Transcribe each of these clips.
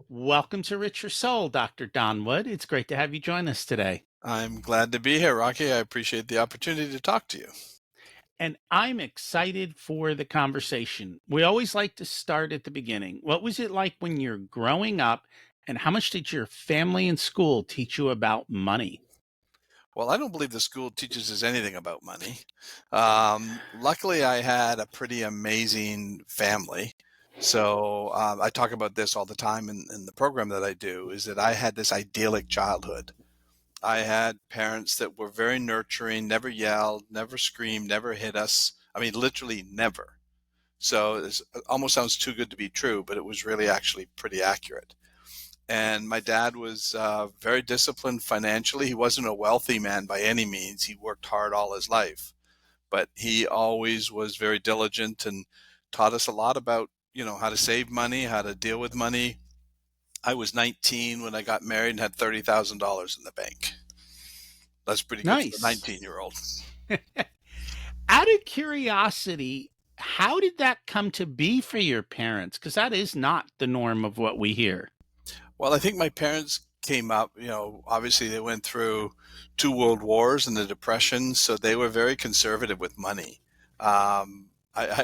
Welcome to Rich Your Soul, Dr. Don Wood. It's great to have you join us today. I'm glad to be here, Rocky. I appreciate the opportunity to talk to you. And I'm excited for the conversation. We always like to start at the beginning. What was it like when you're growing up, and how much did your family and school teach you about money? Well, I don't believe the school teaches us anything about money. Luckily, I had a pretty amazing family. So I talk about this all the time in the program that I do, is that I had this idyllic childhood. I had parents that were very nurturing, never yelled, never screamed, never hit us. I mean, literally never. So it almost sounds too good to be true, but it was really actually pretty accurate. And my dad was very disciplined financially. He wasn't a wealthy man by any means. He worked hard all his life, but he always was very diligent and taught us a lot about, how to save money, how to deal with money. I was 19 when I got married and had $30,000 in the bank. That's pretty good for a Nice. 19-year-old. Out of curiosity, how did that come to be for your parents? Because that is not the norm of what we hear. Well, I think my parents came up, obviously they went through two world wars and the depression, so they were very conservative with money. I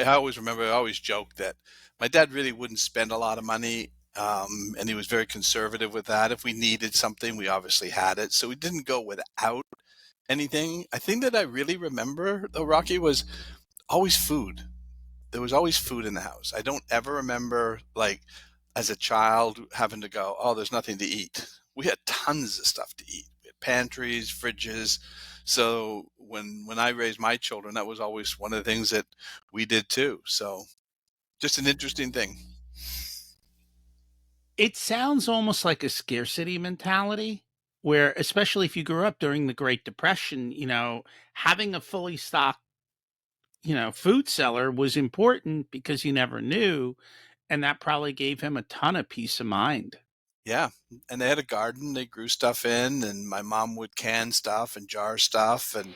always remember, I always joke that my dad really wouldn't spend a lot of money, and he was very conservative with that. If we needed something, we obviously had it, so we didn't go without anything. I think that I really remember, though, Rocky, was always food. There was always food in the house. I don't ever remember, like, as a child having to go, oh, there's nothing to eat. We had tons of stuff to eat. We had pantries, fridges. So when I raised my children, that was always one of the things that we did too. So just an interesting thing. It sounds almost like a scarcity mentality where, especially if you grew up during the Great Depression, having a fully stocked, food cellar was important because you never knew. And that probably gave him a ton of peace of mind. Yeah, and they had a garden. They grew stuff in, and my mom would can stuff and jar stuff, and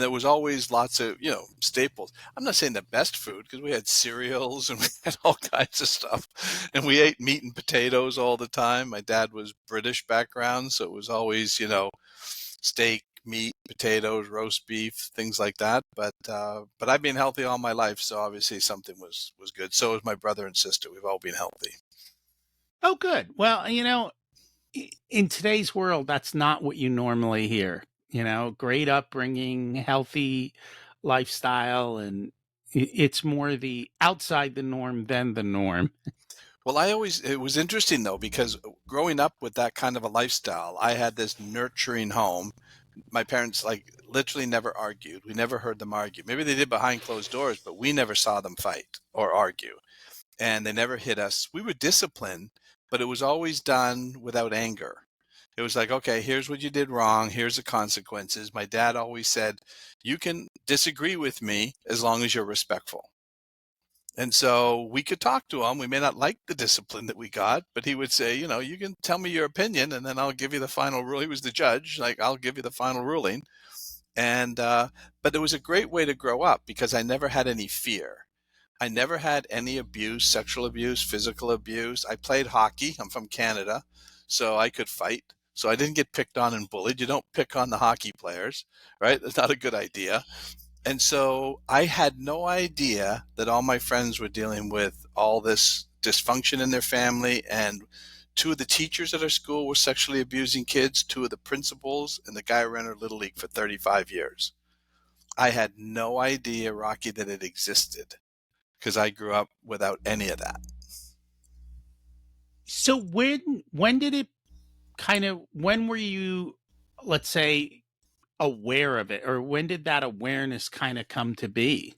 there was always lots of staples. I'm not saying the best food because we had cereals and we had all kinds of stuff, and we ate meat and potatoes all the time. My dad was British background, so it was always steak, meat, potatoes, roast beef, things like that. But I've been healthy all my life, so obviously something was good. So is my brother and sister. We've all been healthy. Oh, good. Well, in today's world, that's not what you normally hear. Great upbringing, healthy lifestyle, and it's more the outside the norm than the norm. Well, it was interesting though, because growing up with that kind of a lifestyle, I had this nurturing home. My parents, like, literally never argued. We never heard them argue. Maybe they did behind closed doors, but we never saw them fight or argue. And they never hit us. We were disciplined, but it was always done without anger. It was like, okay, here's what you did wrong. Here's the consequences. My dad always said, you can disagree with me as long as you're respectful. And so we could talk to him. We may not like the discipline that we got, but he would say, you can tell me your opinion and then I'll give you the final rule. He was the judge, like, I'll give you the final ruling. And, but it was a great way to grow up because I never had any fear. I never had any abuse, sexual abuse, physical abuse. I played hockey. I'm from Canada, so I could fight. So I didn't get picked on and bullied. You don't pick on the hockey players, right? That's not a good idea. And so I had no idea that all my friends were dealing with all this dysfunction in their family. And two of the teachers at our school were sexually abusing kids, two of the principals, and the guy who ran our Little League for 35 years. I had no idea, Rocky, that it existed because I grew up without any of that. So when did it when were you, let's say, aware of it, or when did that awareness kind of come to be?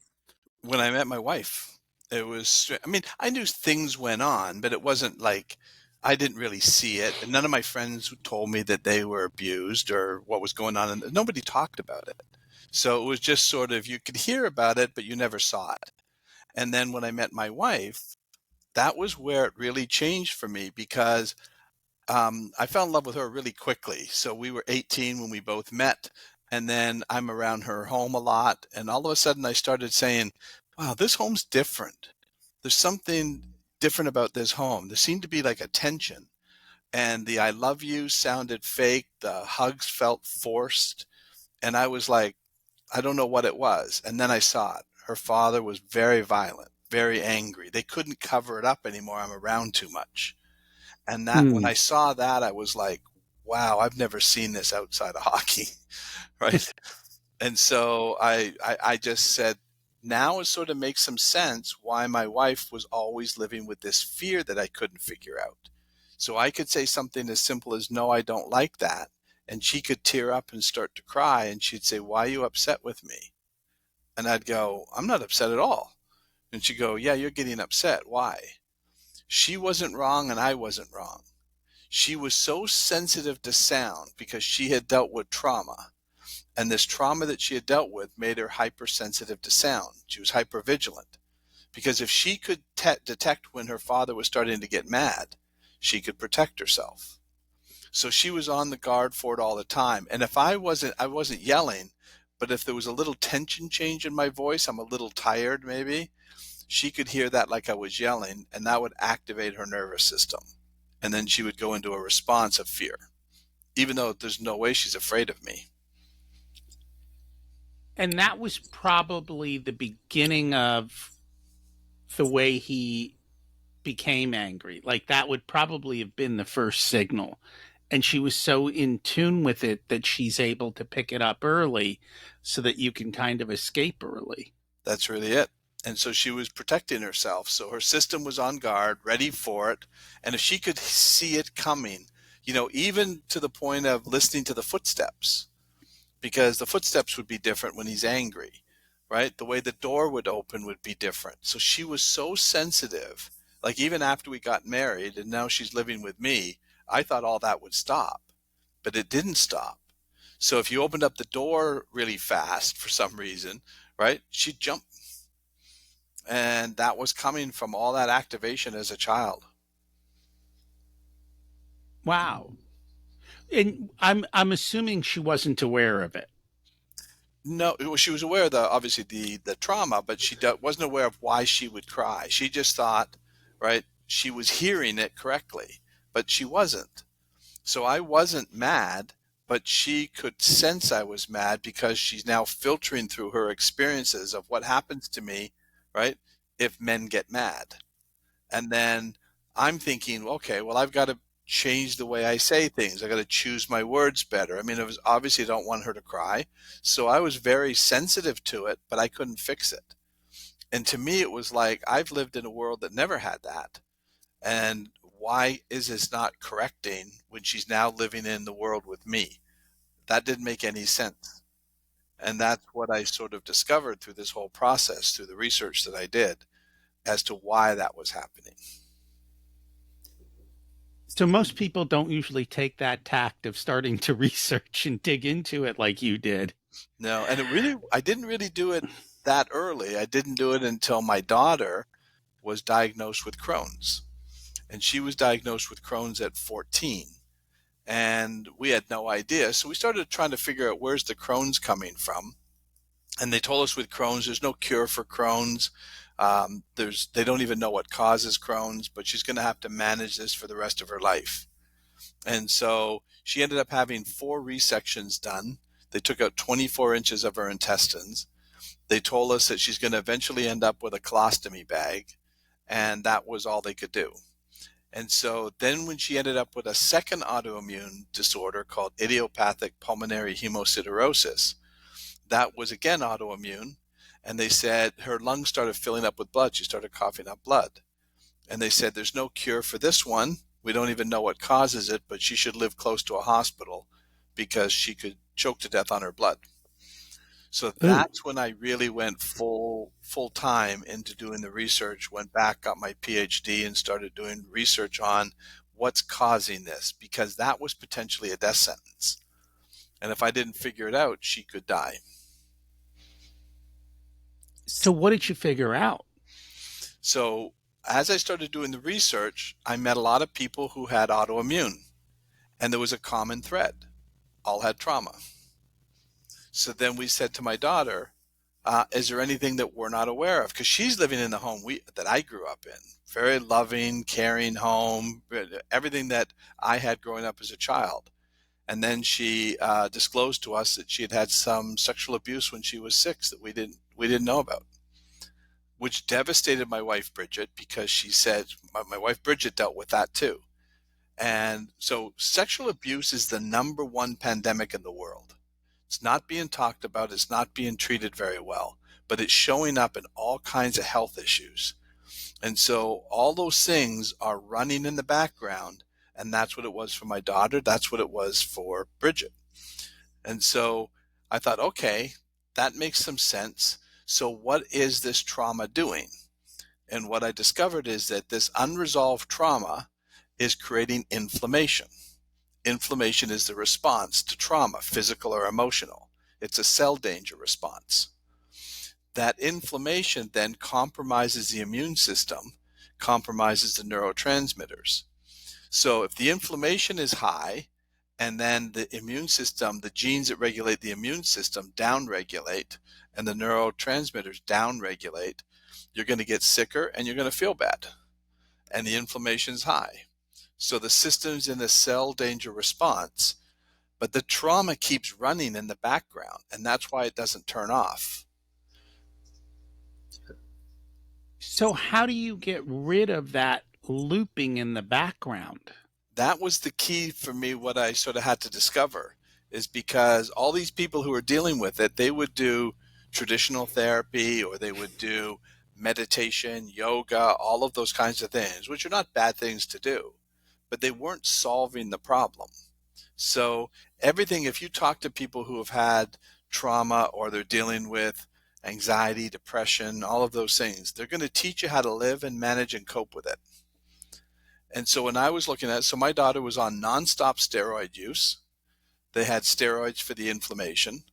When I met my wife, it was, I mean, I knew things went on, but it wasn't like I didn't really see it. And none of my friends told me that they were abused or what was going on. And nobody talked about it. So it was just sort of, you could hear about it, but you never saw it. And then when I met my wife, that was where it really changed for me because I fell in love with her really quickly. So we were 18 when we both met. And then I'm around her home a lot. And all of a sudden I started saying, wow, this home's different. There's something, different about this home. There seemed to be like a tension, and the I love you sounded fake. The hugs felt forced. And I was like, I don't know what it was. And then I saw it. Her father was very violent, very angry. They couldn't cover it up anymore. I'm around too much. And that when Hmm. I saw that, I was like, wow, I've never seen this outside of hockey. Right. And so I just said, now it sort of makes some sense why my wife was always living with this fear that I couldn't figure out. So I could say something as simple as, no, I don't like that. And she could tear up and start to cry. And she'd say, why are you upset with me? And I'd go, I'm not upset at all. And she'd go, yeah, you're getting upset. Why? She wasn't wrong and I wasn't wrong. She was so sensitive to sound because she had dealt with trauma. And this trauma that she had dealt with made her hypersensitive to sound. She was hypervigilant because if she could detect when her father was starting to get mad, she could protect herself. So she was on the guard for it all the time. And if I wasn't yelling, but if there was a little tension change in my voice, I'm a little tired maybe, she could hear that like I was yelling, and that would activate her nervous system. And then she would go into a response of fear, even though there's no way she's afraid of me. And that was probably the beginning of the way he became angry. Like that would probably have been the first signal. And she was so in tune with it that she's able to pick it up early so that you can kind of escape early. That's really it. And so she was protecting herself. So her system was on guard, ready for it. And if she could see it coming, even to the point of listening to the footsteps, because the footsteps would be different when he's angry, right? The way the door would open would be different. So she was so sensitive. Like even after we got married and now she's living with me, I thought all that would stop, but it didn't stop. So if you opened up the door really fast for some reason, right, she'd jump. And that was coming from all that activation as a child. Wow. And I'm assuming she wasn't aware of it. No, she was aware of obviously the trauma, but she wasn't aware of why she would cry. She just thought, right, she was hearing it correctly, but she wasn't. So I wasn't mad, but she could sense I was mad because she's now filtering through her experiences of what happens to me, right, if men get mad. And then I'm thinking, okay, well, I've got to change the way I say things. I got to choose my words better. I mean, it was obviously I don't want her to cry. So I was very sensitive to it, but I couldn't fix it. And to me, it was like, I've lived in a world that never had that. And why is this not correcting when she's now living in the world with me? That didn't make any sense. And that's what I sort of discovered through this whole process, through the research that I did as to why that was happening. So most people don't usually take that tact of starting to research and dig into it like you did. No, and I didn't really do it that early. I didn't do it until my daughter was diagnosed with Crohn's. And she was diagnosed with Crohn's at 14. And we had no idea. So we started trying to figure out where's the Crohn's coming from. And they told us with Crohn's, there's no cure for Crohn's. They don't even know what causes Crohn's, but she's going to have to manage this for the rest of her life. And so she ended up having 4 resections done. They took out 24 inches of her intestines. They told us that she's going to eventually end up with a colostomy bag, and that was all they could do. And so then when she ended up with a second autoimmune disorder called idiopathic pulmonary hemosiderosis, that was again autoimmune. And they said her lungs started filling up with blood. She started coughing up blood. And they said, there's no cure for this one. We don't even know what causes it, but she should live close to a hospital because she could choke to death on her blood. So Ooh. that's when I really went full time into doing the research, went back, got my PhD and started doing research on what's causing this, because that was potentially a death sentence. And if I didn't figure it out, she could die. So what did you figure out? So as I started doing the research, I met a lot of people who had autoimmune, and there was a common thread. All had trauma. So then we said to my daughter, is there anything that we're not aware of? Because she's living in the home that I grew up in. very loving, caring home, everything that I had growing up as a child. And then she disclosed to us that she had had some sexual abuse when she was 6 that we didn't know about, which devastated my wife Bridget, because she said my wife Bridget dealt with that too. And so sexual abuse is the number one pandemic in the world. It's not being talked about, it's not being treated very well, but it's showing up in all kinds of health issues. And so all those things are running in the background, and that's what it was for my daughter. That's what it was for Bridget. And so I thought, okay, that makes some sense. So what is this trauma doing? And what I discovered is that this unresolved trauma is creating inflammation. Inflammation is the response to trauma, physical or emotional. It's a cell danger response. That inflammation then compromises the immune system, compromises the neurotransmitters. So if the inflammation is high, and then the immune system, the genes that regulate the immune system downregulate, and the neurotransmitters downregulate, you're going to get sicker and you're going to feel bad. And the inflammation is high. So the system's in a cell danger response, but the trauma keeps running in the background, and that's why it doesn't turn off. So how do you get rid of that looping in the background? That was the key for me. What I sort of had to discover is because all these people who are dealing with it, they would do traditional therapy, or they would do meditation, yoga, all of those kinds of things, which are not bad things to do, but they weren't solving the problem. So everything, if you talk to people who have had trauma, or they're dealing with anxiety, depression, all of those things, they're going to teach you how to live and manage and cope with it. And so when I was looking at it, so my daughter was on nonstop steroid use. They had steroids for the inflammation.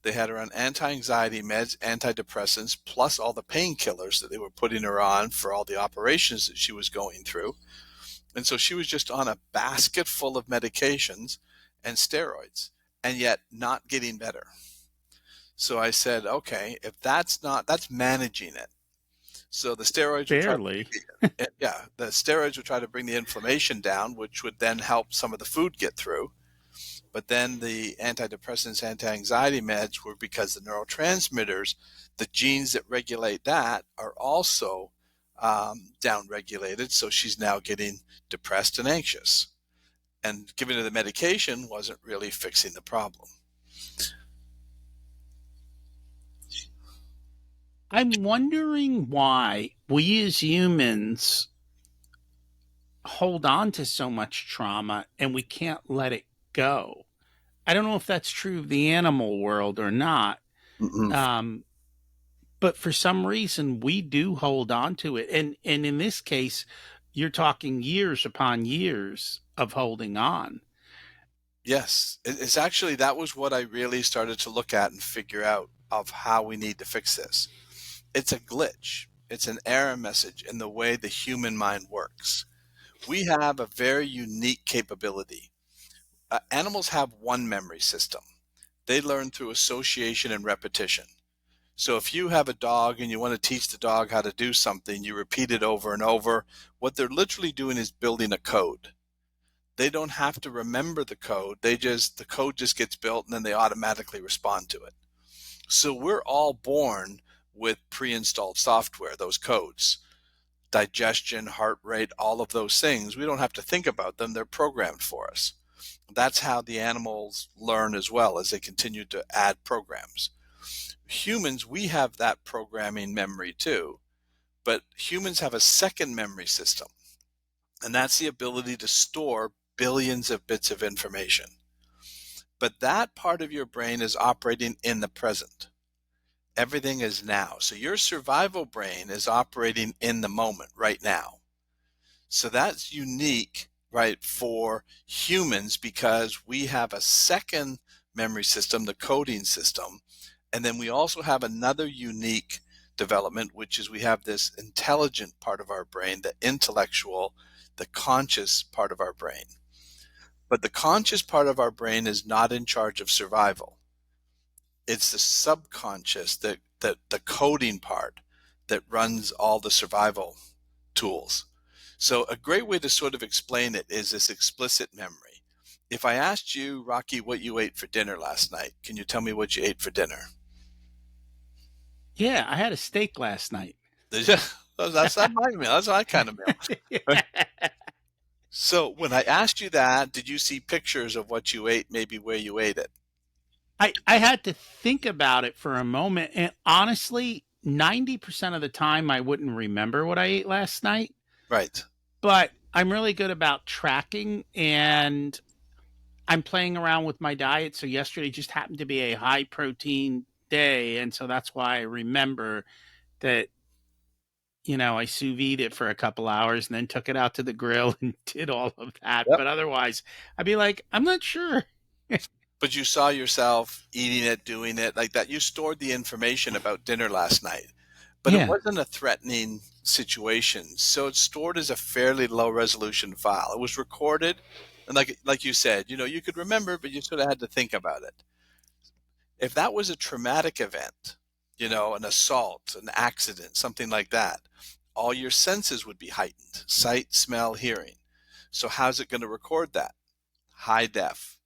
They had her on anti-anxiety meds, antidepressants, plus all the painkillers that they were putting her on for all the operations that she was going through. And so she was just on a basket full of medications and steroids, and yet not getting better. So I said, okay, if that's managing it. So the steroids would try Barely. the steroids would try to bring the inflammation down, which would then help some of the food get through. But then the antidepressants, anti-anxiety meds were because the neurotransmitters, the genes that regulate that, are also downregulated. So she's now getting depressed and anxious. And giving her the medication wasn't really fixing the problem. I'm wondering why we as humans hold on to so much trauma and we can't let it go. I don't know if that's true of the animal world or not. Mm-mm. But for some reason we do hold on to it. And in this case, you're talking years upon years of holding on. Yes, it's actually, that was what I really started to look at and figure out of how we need to fix this. It's a glitch. It's an error message in the way the human mind works. We have a very unique capability. Animals have one memory system. They learn through association and repetition. So if you have a dog and you want to teach the dog how to do something, you repeat it over and over. What they're literally doing is building a code. They don't have to remember the code. The code just gets built, and then they automatically respond to it. So we're all born with pre-installed software, those codes, digestion, heart rate, all of those things. We don't have to think about them. They're programmed for us. That's how the animals learn as well, as they continue to add programs. Humans, we have that programming memory too, but humans have a second memory system, and that's the ability to store billions of bits of information. But that part of your brain is operating in the present. Everything is now. So your survival brain is operating in the moment right now. So that's unique, right, for humans, because we have a second memory system, the coding system. And then we also have another unique development, which is we have this intelligent part of our brain, the intellectual, the conscious part of our brain. But the conscious part of our brain is not in charge of survival. It's the subconscious, the coding part, that runs all the survival tools. So a great way to sort of explain it is this explicit memory. If I asked you, Rocky, what you ate for dinner last night, can you tell me what you ate for dinner? Yeah, I had a steak last night. Did you? That's not my meal. That's my kind of meal. Right? So when I asked you that, did you see pictures of what you ate, maybe where you ate it? I had to think about it for a moment, and honestly, 90% of the time, I wouldn't remember what I ate last night, Right. but I'm really good about tracking, and I'm playing around with my diet, so yesterday just happened to be a high protein day, and so that's why I remember that, I sous vide it for a couple hours and then took it out to the grill and did all of that, Yep. but otherwise, I'd be like, "I'm not sure." But you saw yourself eating it, doing it like that. You stored the information about dinner last night, but it Yeah. wasn't a threatening situation. So it's stored as a fairly low resolution file. It was recorded. And like you said, you could remember, but you sort of had to think about it. If that was a traumatic event, an assault, an accident, something like that, all your senses would be heightened: sight, smell, hearing. So how's it going to record that? High def.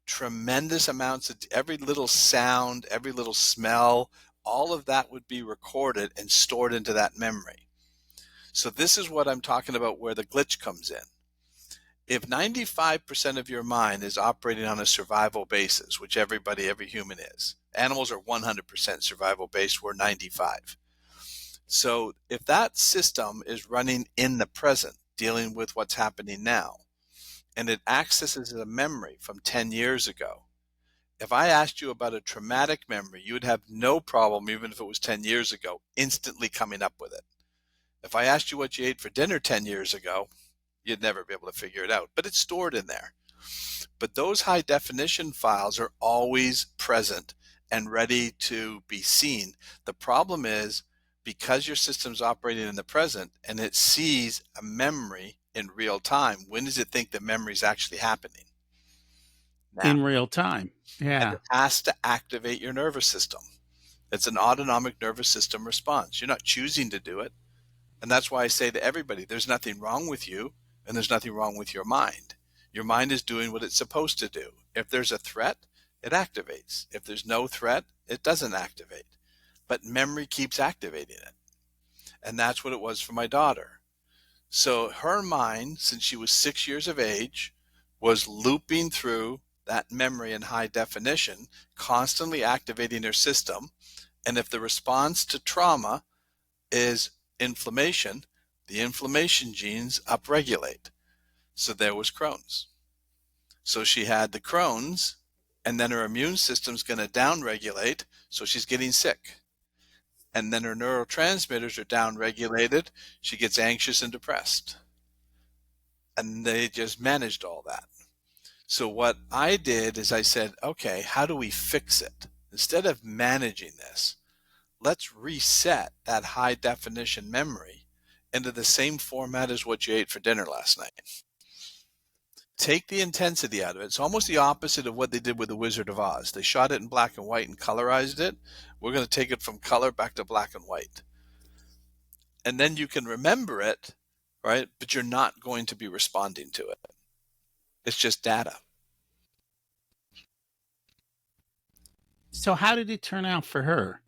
Tremendous amounts of every little sound, every little smell, all of that would be recorded and stored into that memory. So this is what I'm talking about where the glitch comes in. If 95% of your mind is operating on a survival basis, which every human is, animals are 100% survival based, we're 95. So if that system is running in the present, dealing with what's happening now, and it accesses a memory from 10 years ago, if I asked you about a traumatic memory, you would have no problem, even if it was 10 years ago, instantly coming up with it. If I asked you what you ate for dinner 10 years ago, you'd never be able to figure it out, but it's stored in there. But those high definition files are always present and ready to be seen. The problem is, because your system's operating in the present and it sees a memory in real time, when does it think the memory is actually happening? Now. In real time. And Yeah. it has to activate your nervous system. It's an autonomic nervous system response. You're not choosing to do it. And that's why I say to everybody, there's nothing wrong with you and there's nothing wrong with your mind. Your mind is doing what it's supposed to do. If there's a threat, it activates. If there's no threat, it doesn't activate. But memory keeps activating it. And that's what it was for my daughter. So her mind, since she was 6 years of age, was looping through that memory in high definition, constantly activating her system. And if the response to trauma is inflammation, the inflammation genes upregulate. So there was Crohn's. So she had the Crohn's, and then her immune system's going to downregulate, so she's getting sick. And then her neurotransmitters are downregulated, she gets anxious and depressed. And they just managed all that. So what I did is I said, okay, how do we fix it? Instead of managing this, let's reset that high definition memory into the same format as what you ate for dinner last night. Take the intensity out of it. It's almost the opposite of what they did with The Wizard of Oz. They shot it in black and white and colorized it. We're going to take it from color back to black and white. And then you can remember it, right? But you're not going to be responding to it. It's just data. So how did it turn out for her?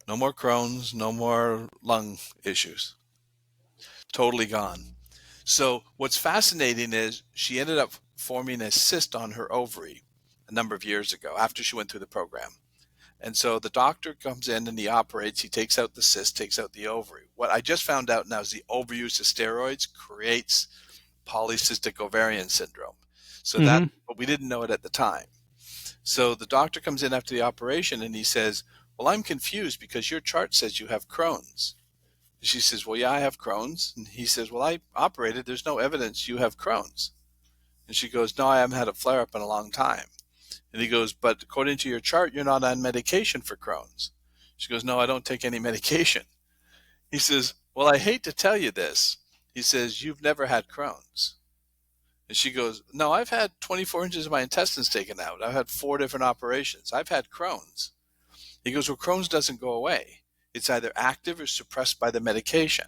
No more Crohn's, no more lung issues. Totally gone. So what's fascinating is she ended up forming a cyst on her ovary a number of years ago after she went through the program. And so the doctor comes in and he operates, he takes out the cyst, takes out the ovary. What I just found out now is the overuse of steroids creates polycystic ovarian syndrome. So that, but we didn't know it at the time. So the doctor comes in after the operation and he says, well, I'm confused because your chart says you have Crohn's. She says, well, yeah, I have Crohn's. And he says, well, I operated. There's no evidence you have Crohn's. And she goes, no, I haven't had a flare-up in a long time. And he goes, but according to your chart, you're not on medication for Crohn's. She goes, no, I don't take any medication. He says, well, I hate to tell you this. He says, you've never had Crohn's. And she goes, no, I've had 24 inches of my intestines taken out. I've had 4 different operations. I've had Crohn's. He goes, well, Crohn's doesn't go away. It's either active or suppressed by the medication.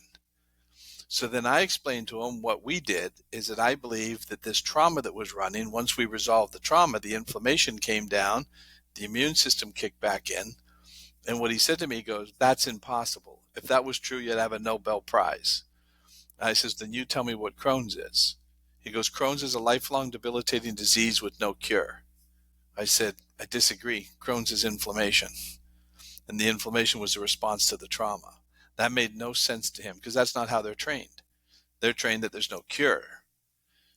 So then I explained to him what we did is that I believe that this trauma that was running, once we resolved the trauma, the inflammation came down, the immune system kicked back in. And what he said to me, he goes, that's impossible. If that was true, you'd have a Nobel Prize. I says, then you tell me what Crohn's is. He goes, Crohn's is a lifelong debilitating disease with no cure. I said, I disagree. Crohn's is inflammation. And the inflammation was a response to the trauma. That made no sense to him because that's not how they're trained. They're trained that there's no cure.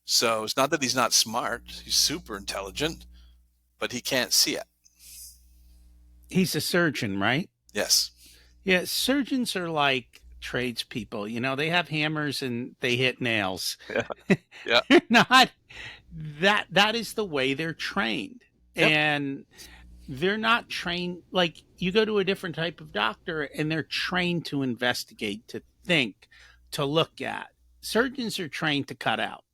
So it's not that he's not smart. He's super intelligent, but he can't see it. He's a surgeon, right? Yes. Yeah, surgeons are like tradespeople. You know, they have hammers and they hit nails. Yeah. Yeah. They're not that is the way they're trained. Yep. And they're not trained like you go to a different type of doctor and they're trained to investigate, to think, to look at. Surgeons are trained to cut out.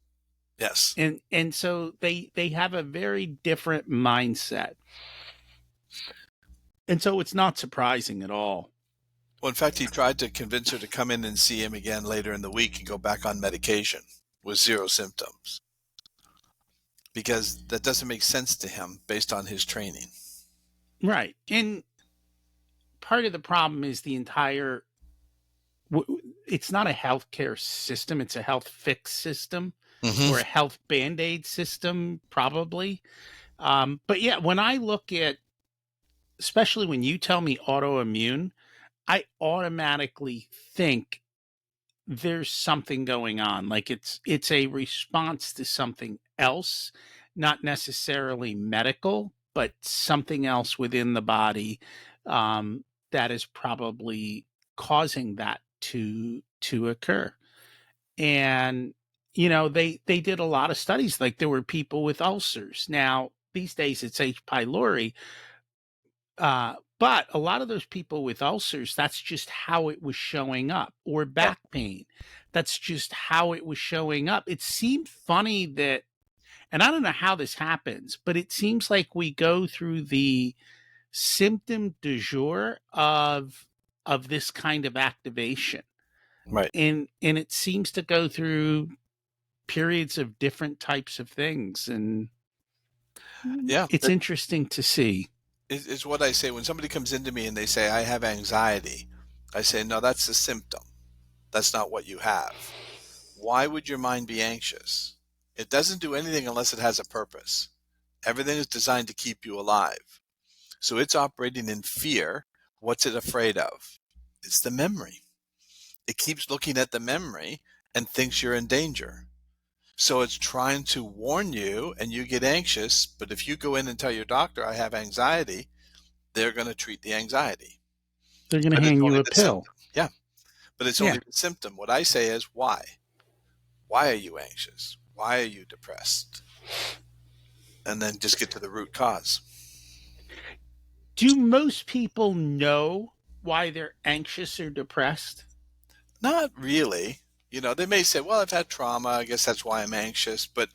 Yes. And so they have a very different mindset. And so it's not surprising at all. Well, in fact, he tried to convince her to come in and see him again later in the week and go back on medication with 0 symptoms because that doesn't make sense to him based on his training. Right. And part of the problem is the entire it's not a healthcare system, it's a health fix system or a health band-aid system probably. But yeah, when I look at, especially when you tell me autoimmune, I automatically think there's something going on. Like it's a response to something else, not necessarily medical, but something else within the body that is probably causing that to occur. And you know, they did a lot of studies. Like there were people with ulcers. Now these days it's H. pylori, but a lot of those people with ulcers, that's just how it was showing up, or back pain. That's just how it was showing up. It seemed funny that, and I don't know how this happens, but it seems like we go through the symptom du jour of this kind of activation. Right. And it seems to go through periods of different types of things. And Yeah. it's interesting to see. It's what I say when somebody comes into me and they say, I have anxiety. I say, no, that's a symptom. That's not what you have. Why would your mind be anxious? It doesn't do anything unless it has a purpose. Everything is designed to keep you alive. So it's operating in fear. What's it afraid of? It's the memory. It keeps looking at the memory and thinks you're in danger. So it's trying to warn you and you get anxious. But if you go in and tell your doctor, I have anxiety, they're going to treat the anxiety. They're going to But it's hand you only a the pill. symptom. Yeah. But it's only the symptom. What I say is why? Why are you anxious? Why are you depressed? And then just get to the root cause. Do most people know why they're anxious or depressed? Not really. You know, they may say, well, I've had trauma. I guess that's why I'm anxious. But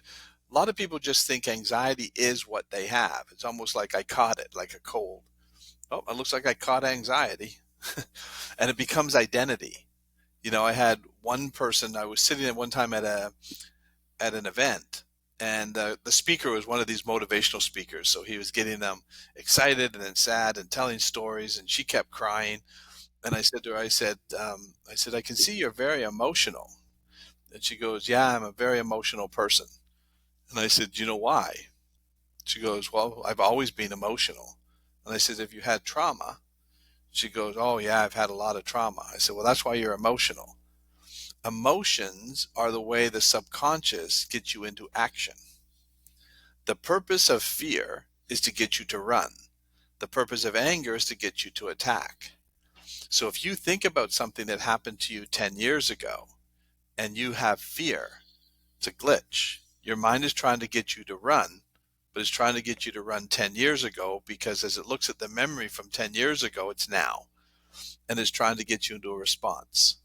a lot of people just think anxiety is what they have. It's almost like I caught it, like a cold. Oh, it looks like I caught anxiety. And it becomes identity. You know, I had one person, I was sitting at one time at an event, and the speaker was one of these motivational speakers. So he was getting them excited and then sad and telling stories, and she kept crying. And I said to her, I said, I can see you're very emotional. And she goes, yeah, I'm a very emotional person. And I said, you know why? She goes, well, I've always been emotional. And I said, have you had trauma? She goes, oh yeah, I've had a lot of trauma. I said, well, that's why you're emotional. Emotions are the way the subconscious gets you into action. The purpose of fear is to get you to run. The purpose of anger is to get you to attack. So if you think about something that happened to you 10 years ago and you have fear, it's a glitch. Your mind is trying to get you to run, but it's trying to get you to run 10 years ago because as it looks at the memory from 10 years ago, it's now. And it's trying to get you into a response.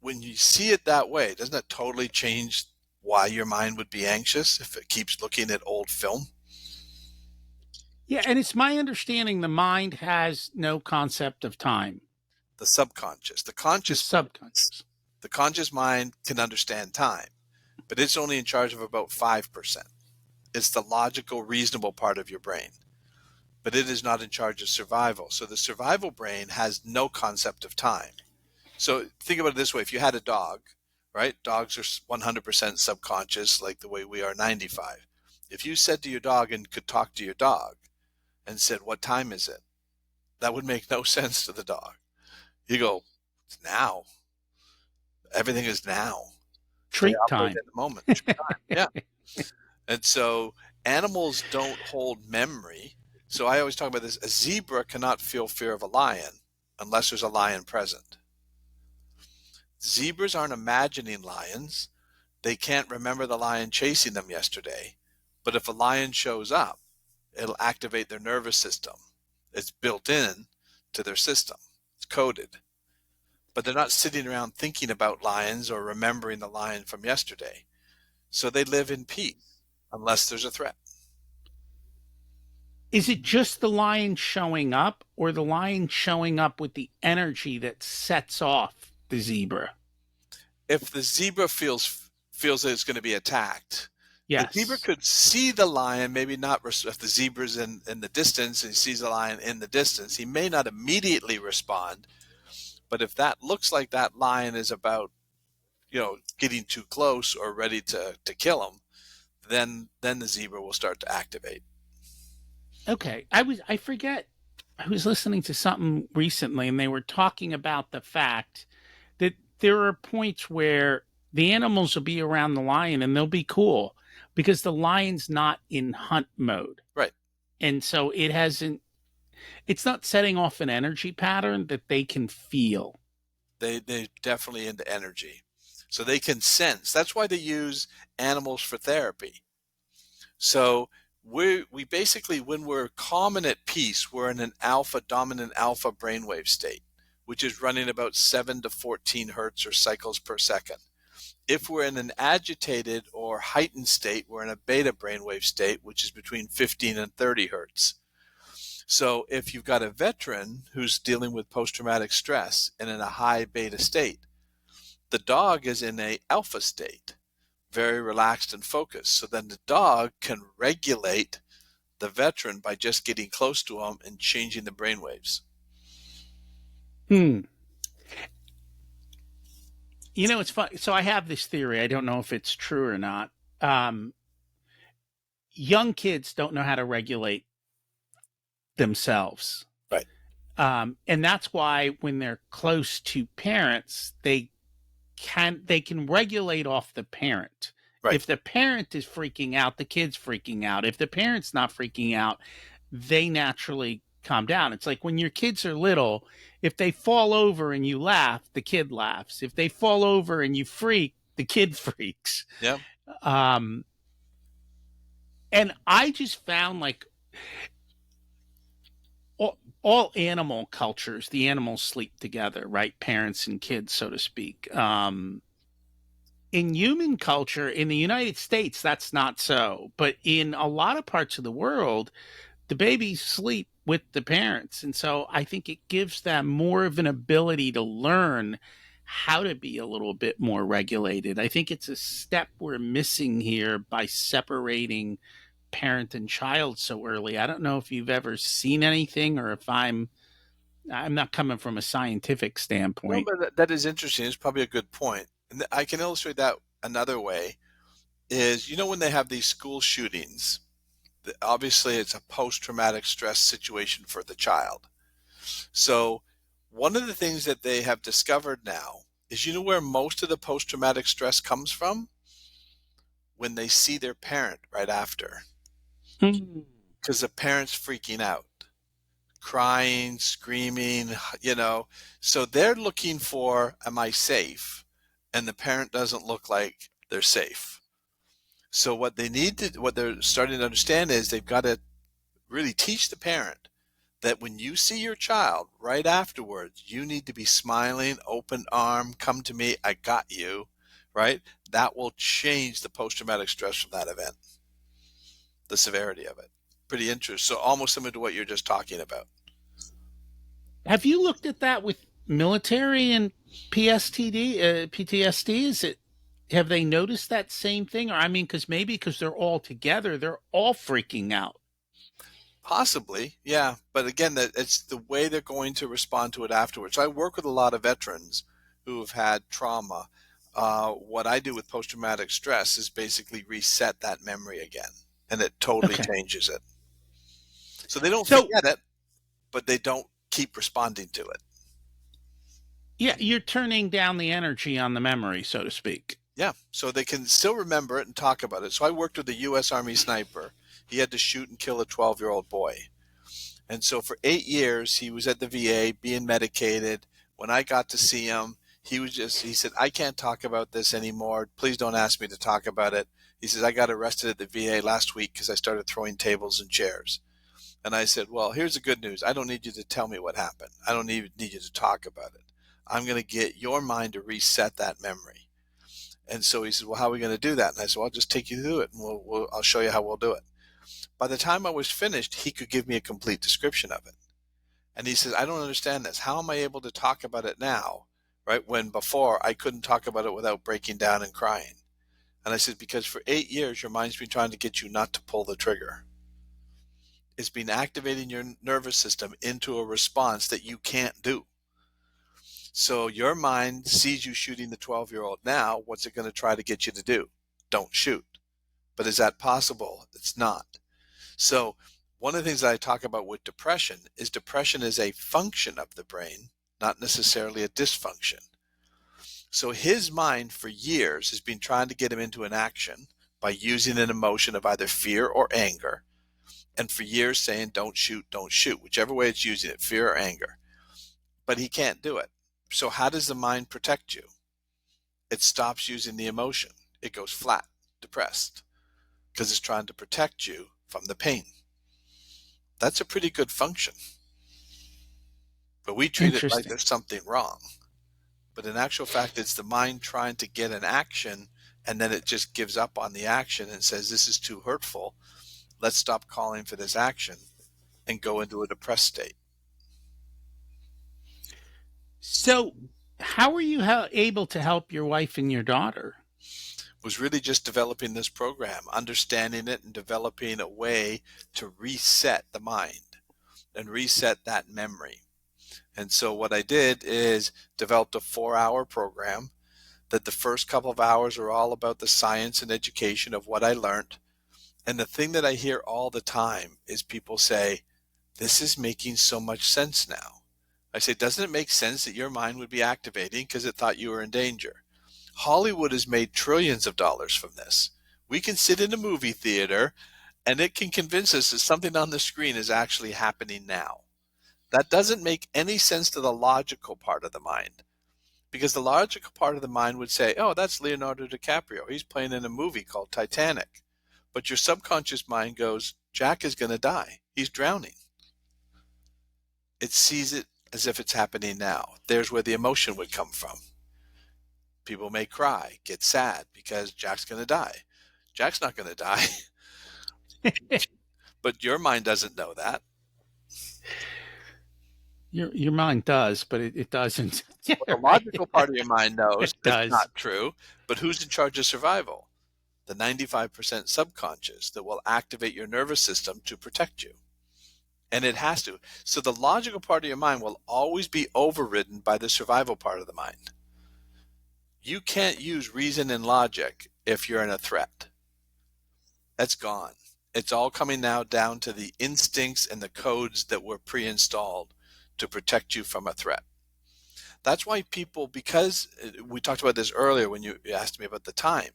When you see it that way, doesn't that totally change why your mind would be anxious if it keeps looking at old film? Yeah, and it's my understanding the mind has no concept of time. The subconscious. The The conscious, subconscious. The conscious mind can understand time, but it's only in charge of about 5%. It's the logical, reasonable part of your brain, but it is not in charge of survival. So the survival brain has no concept of time. So think about it this way. If you had a dog, right? Dogs are 100% subconscious, like the way we are 95. If you said to your dog and could talk to your dog and said, what time is it? That would make no sense to the dog. You go, it's now. Everything is now. They Treat operate time. in the moment. Yeah. And so animals don't hold memory. So I always talk about this. A zebra cannot feel fear of a lion unless there's a lion present. Zebras aren't imagining lions. They can't remember the lion chasing them yesterday. But if a lion shows up, it'll activate their nervous system. It's built in to their system. It's coded. But they're not sitting around thinking about lions or remembering the lion from yesterday. So they live in peace unless there's a threat. Is it just the lion showing up, or the lion showing up with the energy that sets off the zebra? If the zebra feels that it's going to be attacked, the zebra Yes. could see the lion, maybe not. If the zebra's in the distance and he sees the lion in the distance, he may not immediately respond. But if that looks like that lion is about, getting too close or ready to kill him, then the zebra will start to activate. Okay. I forget. I was listening to something recently and they were talking about the fact that there are points where the animals will be around the lion and they'll be cool because the lion's not in hunt mode. Right. And so it's not setting off an energy pattern that they can feel. They definitely into energy. So they can sense. That's why they use animals for therapy. So we basically, when we're calm and at peace, we're in an dominant alpha brainwave state, which is running about 7 to 14 hertz or cycles per second. If we're in an agitated or heightened state, we're in a beta brainwave state, which is between 15 and 30 hertz. So if you've got a veteran who's dealing with post-traumatic stress and in a high beta state, the dog is in a alpha state, very relaxed and focused. So then the dog can regulate the veteran by just getting close to him and changing the brainwaves. Hmm. It's fun. So I have this theory. I don't know if it's true or not. Young kids don't know how to regulate themselves. Right. And that's why when they're close to parents, they can regulate off the parent. Right. If the parent is freaking out, the kid's freaking out. If the parent's not freaking out, they naturally calm down. It's like when your kids are little, if they fall over and you laugh, the kid laughs. If they fall over and you freak, the kid freaks. Yeah. And I just found like all animal cultures, the animals sleep together, right? Parents and kids, so to speak. In human culture, in the United States, that's not so. But in a lot of parts of the world, the babies sleep with the parents. And so I think it gives them more of an ability to learn how to be a little bit more regulated. I think it's a step we're missing here by separating parent and child so early. I don't know if you've ever seen anything or if I'm not coming from a scientific No, standpoint. but that is interesting. It's probably a good point. And I can illustrate that another way is, when they have these school shootings, obviously it's a post-traumatic stress situation for the child. So one of the things that they have discovered now is, where most of the post-traumatic stress comes from? When they see their parent right after. Because the parent's freaking out, crying, screaming, So they're looking for, am I safe? And the parent doesn't look like they're safe. So what they're starting to understand is they've got to really teach the parent that when you see your child right afterwards, you need to be smiling, open arm, come to me, I got you, right? That will change the post-traumatic stress from that event, the severity of it. Pretty interesting. So almost similar to what you're just talking about. Have you looked at that with military and PTSD, is it, have they noticed that same thing? Or I mean, because maybe because they're all together, they're all freaking out. Possibly, yeah. But again, that it's the way they're going to respond to it afterwards. So I work with a lot of veterans who have had trauma. What I do with post-traumatic stress is basically reset that memory again, and it totally Okay. changes it. So they don't So, forget it, but they don't keep responding to it. yeah, you're turning down the energy on the memory, so to speak. Yeah, so they can still remember it and talk about it. So I worked with a U.S. Army sniper. He had to shoot and kill a 12-year-old boy. And so for 8 years, he was at the VA being medicated. When I got to see him, he said, I can't talk about this anymore. Please don't ask me to talk about it. He says, I got arrested at the VA last week because I started throwing tables and chairs. And I said, well, here's the good news. I don't need you to tell me what happened. I don't even need you to talk about it. I'm going to get your mind to reset that memory. And so he said, well, how are we going to do that? And I said, well, I'll just take you through it and I'll show you how we'll do it. By the time I was finished, he could give me a complete description of it. And he says, I don't understand this. How am I able to talk about it now? Right. When before I couldn't talk about it without breaking down and crying. And I said, because for 8 years, your mind's been trying to get you not to pull the trigger. It's been activating your nervous system into a response that you can't do. So your mind sees you shooting the 12-year-old now. What's it going to try to get you to do? Don't shoot. But is that possible? It's not. So one of the things that I talk about with depression is a function of the brain, not necessarily a dysfunction. So his mind for years has been trying to get him into an action by using an emotion of either fear or anger. And for years saying, don't shoot, whichever way it's using it, fear or anger. But he can't do it. So how does the mind protect you? It stops using the emotion. It goes flat, depressed, because it's trying to protect you from the pain. That's a pretty good function. But we treat it like Interesting. there's something wrong. But in actual fact, it's the mind trying to get an action, and then it just gives up on the action and says, this is too hurtful. Let's stop calling for this action and go into a depressed state. So, how are you able to help your wife and your daughter? Was really just developing this program, understanding it, and developing a way to reset the mind and reset that memory. And so what I did is developed a 4-hour program that the first couple of hours are all about the science and education of what I learned. And the thing that I hear all the time is people say, this is making so much sense now. I say, doesn't it make sense that your mind would be activating because it thought you were in danger? Hollywood has made trillions of dollars from this. We can sit in a movie theater and it can convince us that something on the screen is actually happening now. That doesn't make any sense to the logical part of the mind, because the logical part of the mind would say, oh, that's Leonardo DiCaprio. He's playing in a movie called Titanic. But your subconscious mind goes, Jack is going to die. He's drowning. It sees it as if it's happening now. There's where the emotion would come from. People may cry, get sad because Jack's going to die. Jack's not going to die, but your mind doesn't know that. Your mind does, but it doesn't. Yeah, Well, the right. logical part of your mind It knows it's does. not true, but who's in charge of survival? The 95% subconscious that will activate your nervous system to protect you. And it has to. So the logical part of your mind will always be overridden by the survival part of the mind. You can't use reason and logic if you're in a threat. That's gone. It's all coming now down to the instincts and the codes that were pre-installed to protect you from a threat. That's why people, because we talked about this earlier when you asked me about the time,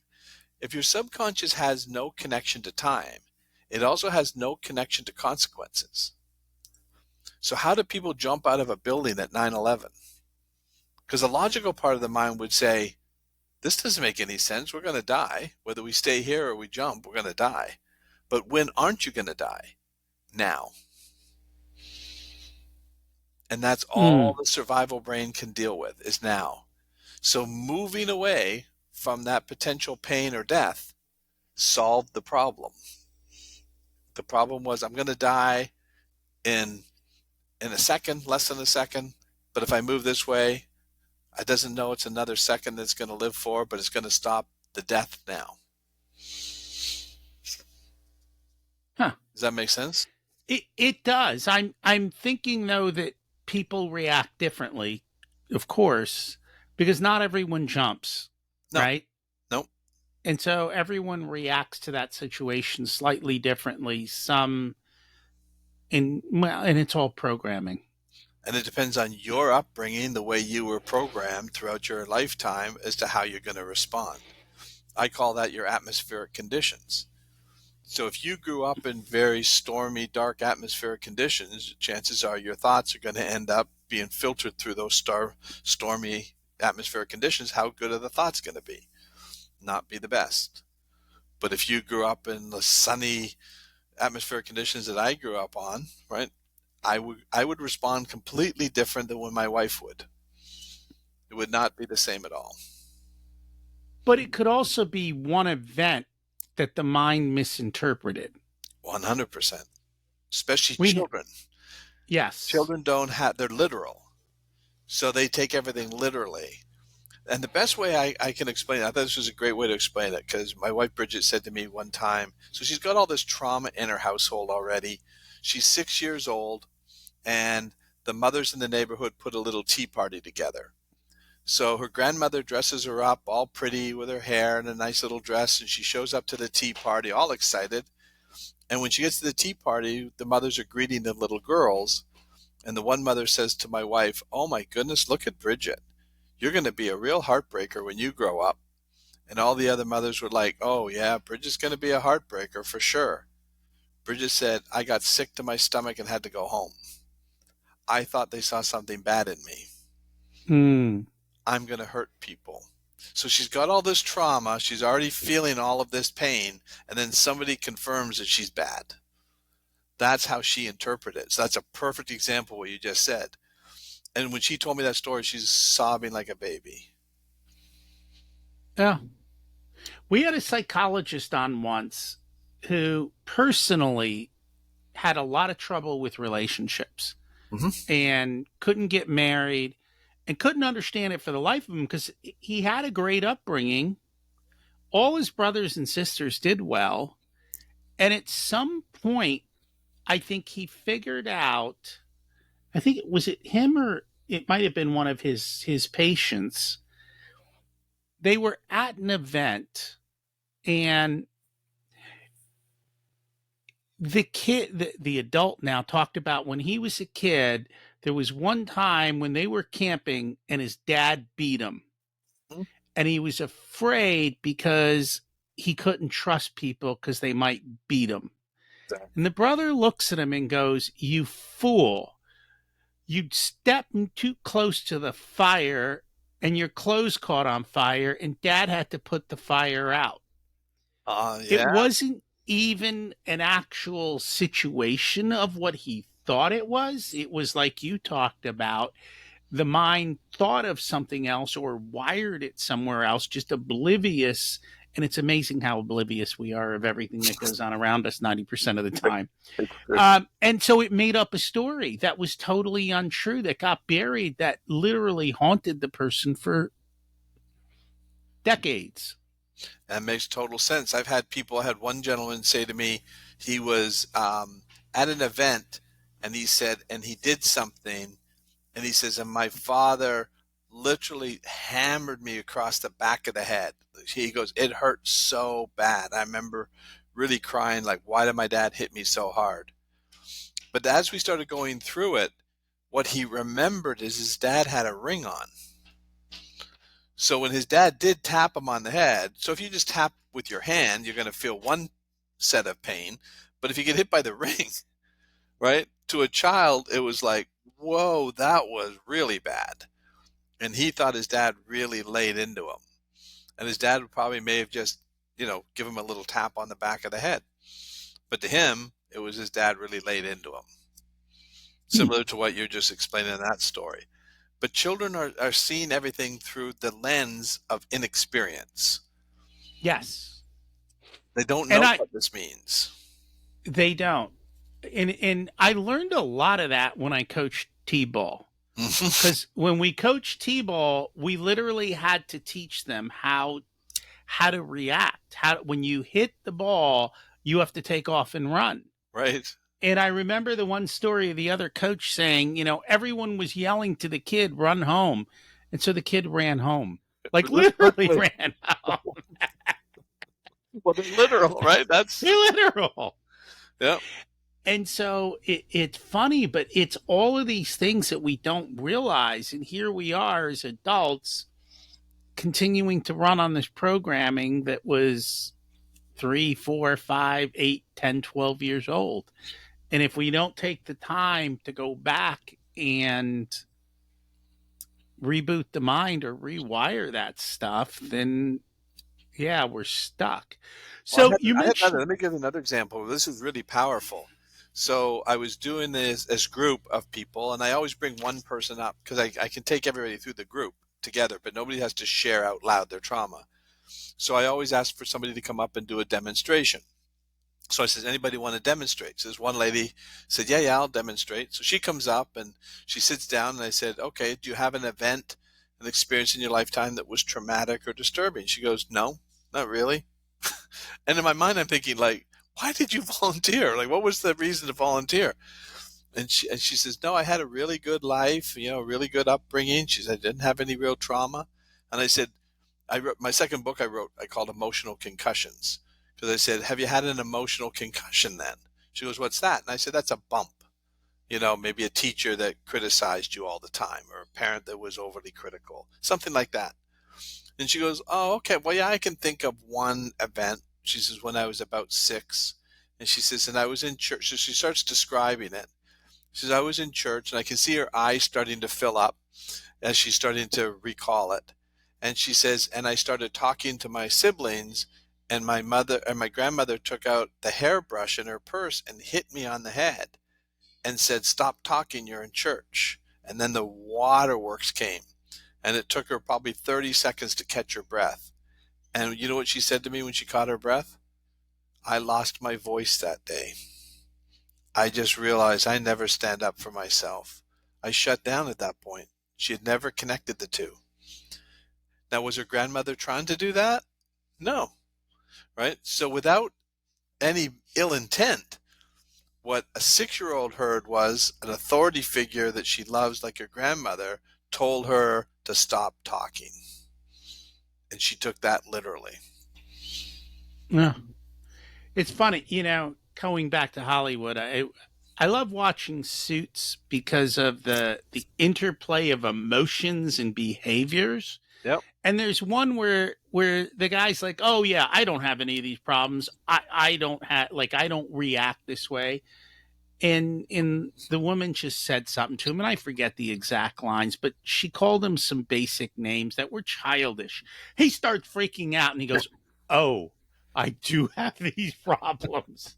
if your subconscious has no connection to time, it also has no connection to consequences. So how do people jump out of a building at 9/11? Because the logical part of the mind would say, this doesn't make any sense. We're going to die. Whether we stay here or we jump, we're going to die. But when aren't you going to die? Now. And that's all Mm, the survival brain can deal with is now. So moving away from that potential pain or death solved the problem. The problem was I'm going to die in a second, less than a second. But if I move this way, It doesn't know it's another second that's going to live for, but it's going to stop the death now. Huh. Does that make sense? It does. I'm thinking though that people react differently, of course, because not everyone jumps, No, right? no. And so everyone reacts to that situation slightly differently. Some in well, and it's all programming. And it depends on your upbringing, the way you were programmed throughout your lifetime as to how you're going to respond. I call that your atmospheric conditions. So if you grew up in very stormy, dark atmospheric conditions, chances are your thoughts are going to end up being filtered through those stormy atmospheric conditions. How good are the thoughts going to be? Not be the best. But if you grew up in the sunny atmospheric conditions that I grew up on, right, I would respond completely different than when my wife would. It would not be the same at all. But it could also be one event that the mind misinterpreted. 100%. Especially We children. yes. Children don't have, they're literal. So they take everything literally. And the best way I can explain it, I thought this was a great way to explain it, because my wife Bridget said to me one time, so she's got all this trauma in her household already. She's 6 years old, and the mothers in the neighborhood put a little tea party together. So her grandmother dresses her up all pretty with her hair and a nice little dress, and she shows up to the tea party all excited. And when she gets to the tea party, the mothers are greeting the little girls. And the one mother says to my wife, "Oh my goodness, look at Bridget. You're going to be a real heartbreaker when you grow up." And all the other mothers were like, "Oh yeah, Bridget's going to be a heartbreaker for sure." Bridget said, "I got sick to my stomach and had to go home. I thought they saw something bad in me. Mm. I'm going to hurt people." So she's got all this trauma. She's already feeling all of this pain. And then somebody confirms that she's bad. That's how she interpreted it. So that's a perfect example of what you just said. And when she told me that story, she's sobbing like a baby. Yeah. We had a psychologist on once who personally had a lot of trouble with relationships Mm-hmm. and couldn't get married and couldn't understand it for the life of him because he had a great upbringing. All his brothers and sisters did well. And at some point, I think he figured out, I think it was it him or it might have been one of his patients. They were at an event and the adult now talked about when he was a kid, there was one time when they were camping and his dad beat him. And he was afraid because he couldn't trust people because they might beat him. And the brother looks at him and goes, "You fool. You'd stepped too close to the fire and your clothes caught on fire, and dad had to put the fire out." It Yeah. wasn't even an actual situation of what he thought it was. It was like you talked about. The mind thought of something else or wired it somewhere else, just oblivious. And it's amazing how oblivious we are of everything that goes on around us 90% of the time. And so it made up a story that was totally untrue, that got buried, that literally haunted the person for decades. That makes total sense. I had one gentleman say to me, he was at an event, and he said, and he did something, and he says, and my father literally hammered me across the back of the head. He goes, it hurt so bad. I remember really crying, like, why did my dad hit me so hard? But as we started going through it, what he remembered is his dad had a ring on. So when his dad did tap him on the head, so if you just tap with your hand, you're going to feel one set of pain. But if you get hit by the ring, right, to a child, it was like, whoa, that was really bad. And he thought his dad really laid into him. And his dad probably may have just, give him a little tap on the back of the head. But to him, it was his dad really laid into him. Similar to what you're just explaining in that story. But children are seeing everything through the lens of inexperience. Yes. They don't And know I what this means. they don't. And I learned a lot of that when I coached T-ball. Mhm. Because when we coached t-ball, we literally had to teach them how to react. How when you hit the ball, you have to take off and run. Right. And I remember the one story of the other coach saying, everyone was yelling to the kid, "Run home," and so the kid ran home, like literally Literally. ran home, Well, they're literal, right? That's literal. yeah. And so it's funny, but it's all of these things that we don't realize. And here we are as adults continuing to run on this programming that was 3, 4, 5, 8, 10, 12 years old. And if we don't take the time to go back and reboot the mind or rewire that stuff, then yeah, we're stuck. Well, So you I had another. mentioned, Let me give another example. This is really powerful. So I was doing this group of people, and I always bring one person up because I can take everybody through the group together, but nobody has to share out loud their trauma. So I always ask for somebody to come up and do a demonstration. So I says, anybody want to demonstrate? So this one lady said, yeah, I'll demonstrate. So she comes up and she sits down, and I said, okay, do you have an event, an experience in your lifetime that was traumatic or disturbing? She goes, no, not really. And in my mind, I'm thinking, like, why did you volunteer? Like, what was the reason to volunteer? And she says, no, I had a really good life, really good upbringing. She said, I didn't have any real trauma. And I said, I wrote my second book I called Emotional Concussions. Because I said, have you had an emotional concussion then? She goes, what's that? And I said, that's a bump. Maybe a teacher that criticized you all the time, or a parent that was overly critical, something like that. And she goes, oh, okay. Well, yeah, I can think of one event. She says, when I was about 6. And she says, and I was in church. So she starts describing it. She says, I was in church, and I can see her eyes starting to fill up as she's starting to recall it. And she says, and I started talking to my siblings, and my mother and my grandmother took out the hairbrush in her purse and hit me on the head and said, stop talking, you're in church. And then the waterworks came, and it took her probably 30 seconds to catch her breath. And you know what she said to me when she caught her breath? I lost my voice that day. I just realized I never stand up for myself. I shut down at that point. She had never connected the two. Now, was her grandmother trying to do that? No, right? So, without any ill intent, what a 6-year-old heard was an authority figure that she loves, like her grandmother, told her to stop talking. And she took that literally. yeah, it's funny, going back to Hollywood. I love watching Suits because of the interplay of emotions and behaviors. Yep, And there's one where the guy's like, "Oh yeah, I don't have any of these problems. I don't have like I don't react this way." And the woman just said something to him, and I forget the exact lines, but she called him some basic names that were childish. He starts freaking out, and he goes, "Oh, I do have these problems."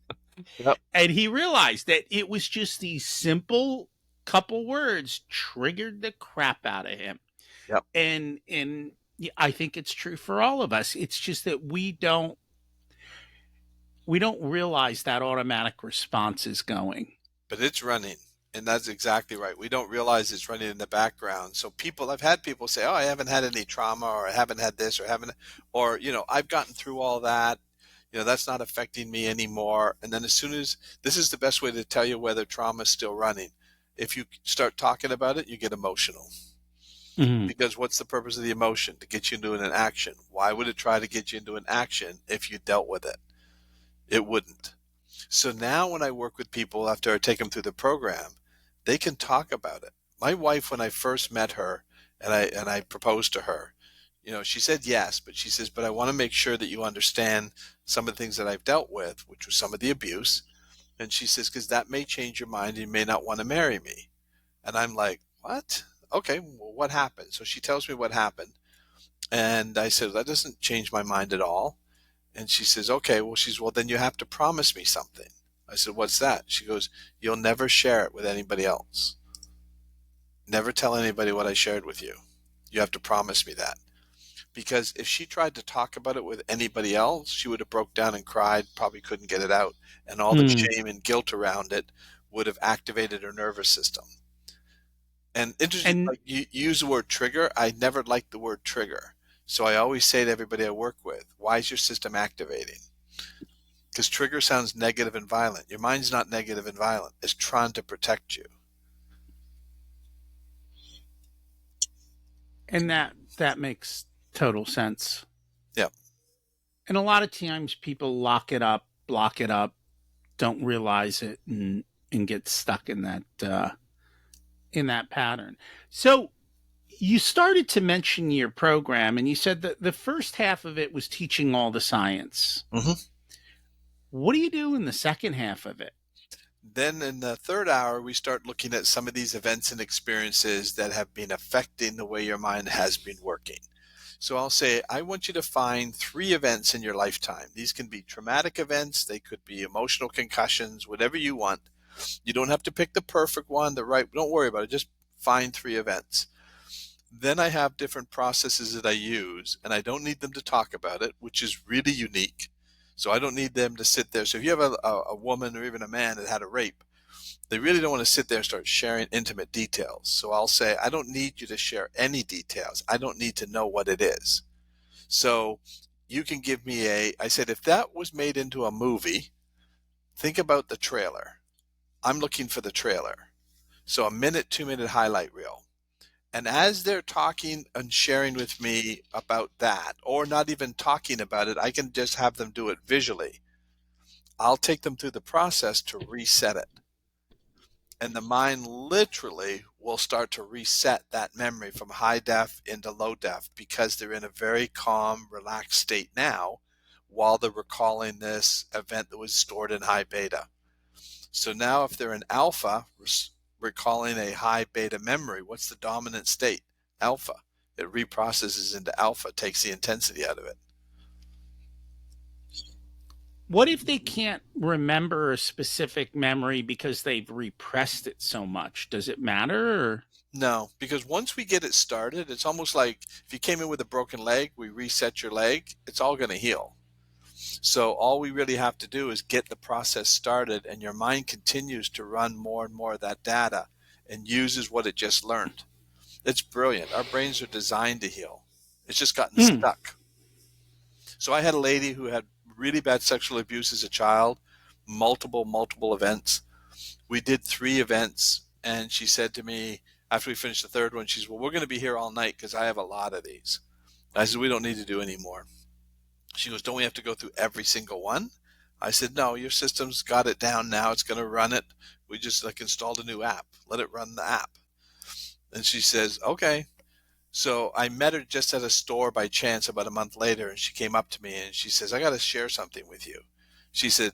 yep, And he realized that it was just these simple couple words triggered the crap out of him. yep. And yeah, I think it's true for all of us. It's just that we don't realize that automatic response is going. But it's running. And that's exactly right. We don't realize it's running in the background. So I've had people say, oh, I haven't had any trauma, or I haven't had this, or haven't, or, I've gotten through all that. That's not affecting me anymore. And then this is the best way to tell you whether trauma is still running. If you start talking about it, you get emotional. Mhm. Because what's the purpose of the emotion? To get you into an action. Why would it try to get you into an action if you dealt with it? It wouldn't. So now when I work with people after I take them through the program, they can talk about it. My wife, when I first met her and I proposed to her, she said yes, but she says, but I want to make sure that you understand some of the things that I've dealt with, which was some of the abuse. And she says, because that may change your mind. You may not want to marry me. And I'm like, what? Okay, well, what happened? So she tells me what happened. And I said, that doesn't change my mind at all. And she says, okay, well, then you have to promise me something. I said, what's that? She goes, you'll never share it with anybody else. Never tell anybody what I shared with you. You have to promise me that. Because if she tried to talk about it with anybody else, she would have broke down and cried, probably couldn't get it out. And all the Mm. shame and guilt around it would have activated her nervous system. And interesting, And like you use the word trigger. I never liked the word trigger. So I always say to everybody I work with, why is your system activating? Because trigger sounds negative and violent. Your mind's not negative and violent. It's trying to protect you. that makes total sense. Yeah. And a lot of times people lock it up, block it up, don't realize it, and get stuck in that pattern. So you started to mention your program, and you said that the first half of it was teaching all the science. hmm What do you do in the second half of it? Then in the third hour, we start looking at some of these events and experiences that have been affecting the way your mind has been working. So I'll say, I want you to find 3 events in your lifetime. These can be traumatic events, they could be emotional concussions, whatever you want. You don't have to pick the perfect one, the right, don't worry about it. Just find 3 events. Then I have different processes that I use, and I don't need them to talk about it, which is really unique. So I don't need them to sit there. So if you have a woman or even a man that had a rape, they really don't want to sit there and start sharing intimate details. So I'll say, I don't need you to share any details. I don't need to know what it is. So you can give me I said, if that was made into a movie, think about the trailer. I'm looking for the trailer. So a minute, 2-minute highlight reel. And as they're talking and sharing with me about that, or not even talking about it, I can just have them do it visually. I'll take them through the process to reset it. And the mind literally will start to reset that memory from high def into low def because they're in a very calm, relaxed state now while they're recalling this event that was stored in high beta. So now if they're in alpha, recalling a high beta memory, what's the dominant state? Alpha. It reprocesses into alpha, takes the intensity out of it. What if they can't remember a specific memory because they've repressed it so much? Does it matter? Or? No, because once we get it started, it's almost like if you came in with a broken leg, we reset your leg, it's all going to heal. So all we really have to do is get the process started, and your mind continues to run more and more of that data and uses what it just learned. It's brilliant. Our brains are designed to heal. It's just gotten Mm. stuck. So I had a lady who had really bad sexual abuse as a child, multiple events. We did 3 events, and she said to me after we finished the third one, she's, well, we're going to be here all night because I have a lot of these. I said, we don't need to do any more. She goes, don't we have to go through every single one? I said, no, your system's got it down now. It's going to run it. We just installed a new app. Let it run the app. And she says, okay. So I met her just at a store by chance about a month later, and she came up to me and she says, I got to share something with you. She said,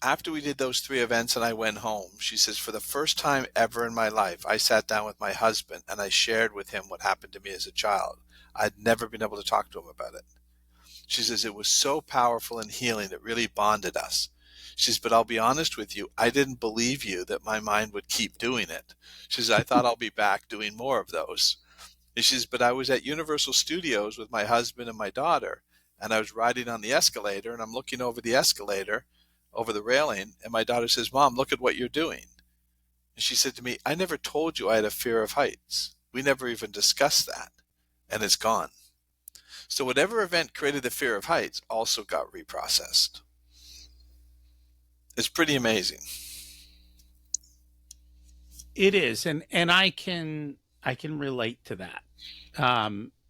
after we did those 3 events and I went home, she says, for the first time ever in my life, I sat down with my husband and I shared with him what happened to me as a child. I'd never been able to talk to him about it. She says, it was so powerful and healing. It really bonded us. She says, but I'll be honest with you, I didn't believe you that my mind would keep doing it. She says, I thought I'll be back doing more of those. And she says, but I was at Universal Studios with my husband and my daughter, and I was riding on the escalator, and I'm looking over the escalator, over the railing, and my daughter says, Mom, look at what you're doing. And she said to me, I never told you I had a fear of heights. We never even discussed that. And it's gone. So whatever event created the fear of heights also got reprocessed. It's pretty amazing. It is, and I can relate to that.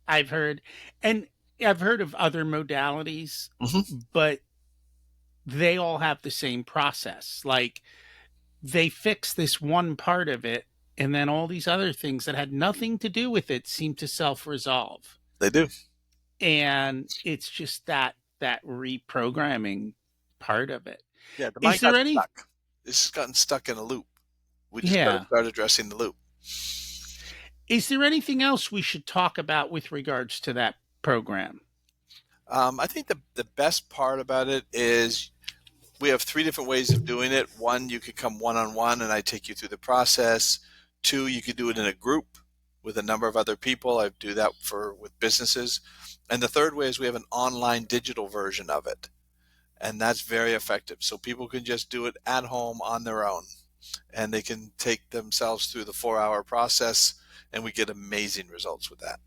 I've heard, and I've heard of other modalities, hmm but they all have the same process. Like they fix this one part of it, and then all these other things that had nothing to do with it seem to self-resolve. They do. And it's just that reprogramming part of it. Yeah, the Is mind there got any stuck. It's just gotten stuck in a loop. We just got to Yeah. start addressing the loop. Is there anything else we should talk about with regards to that program? I think the best part about it is we have 3 different ways of doing it. 1, you could come one-on-one and I take you through the process. 2, you could do it in a group with a number of other people. I do that with businesses. And the third way is we have an online digital version of it. And that's very effective. So people can just do it at home on their own. and they can take themselves through the 4-hour process, and we get amazing results with that.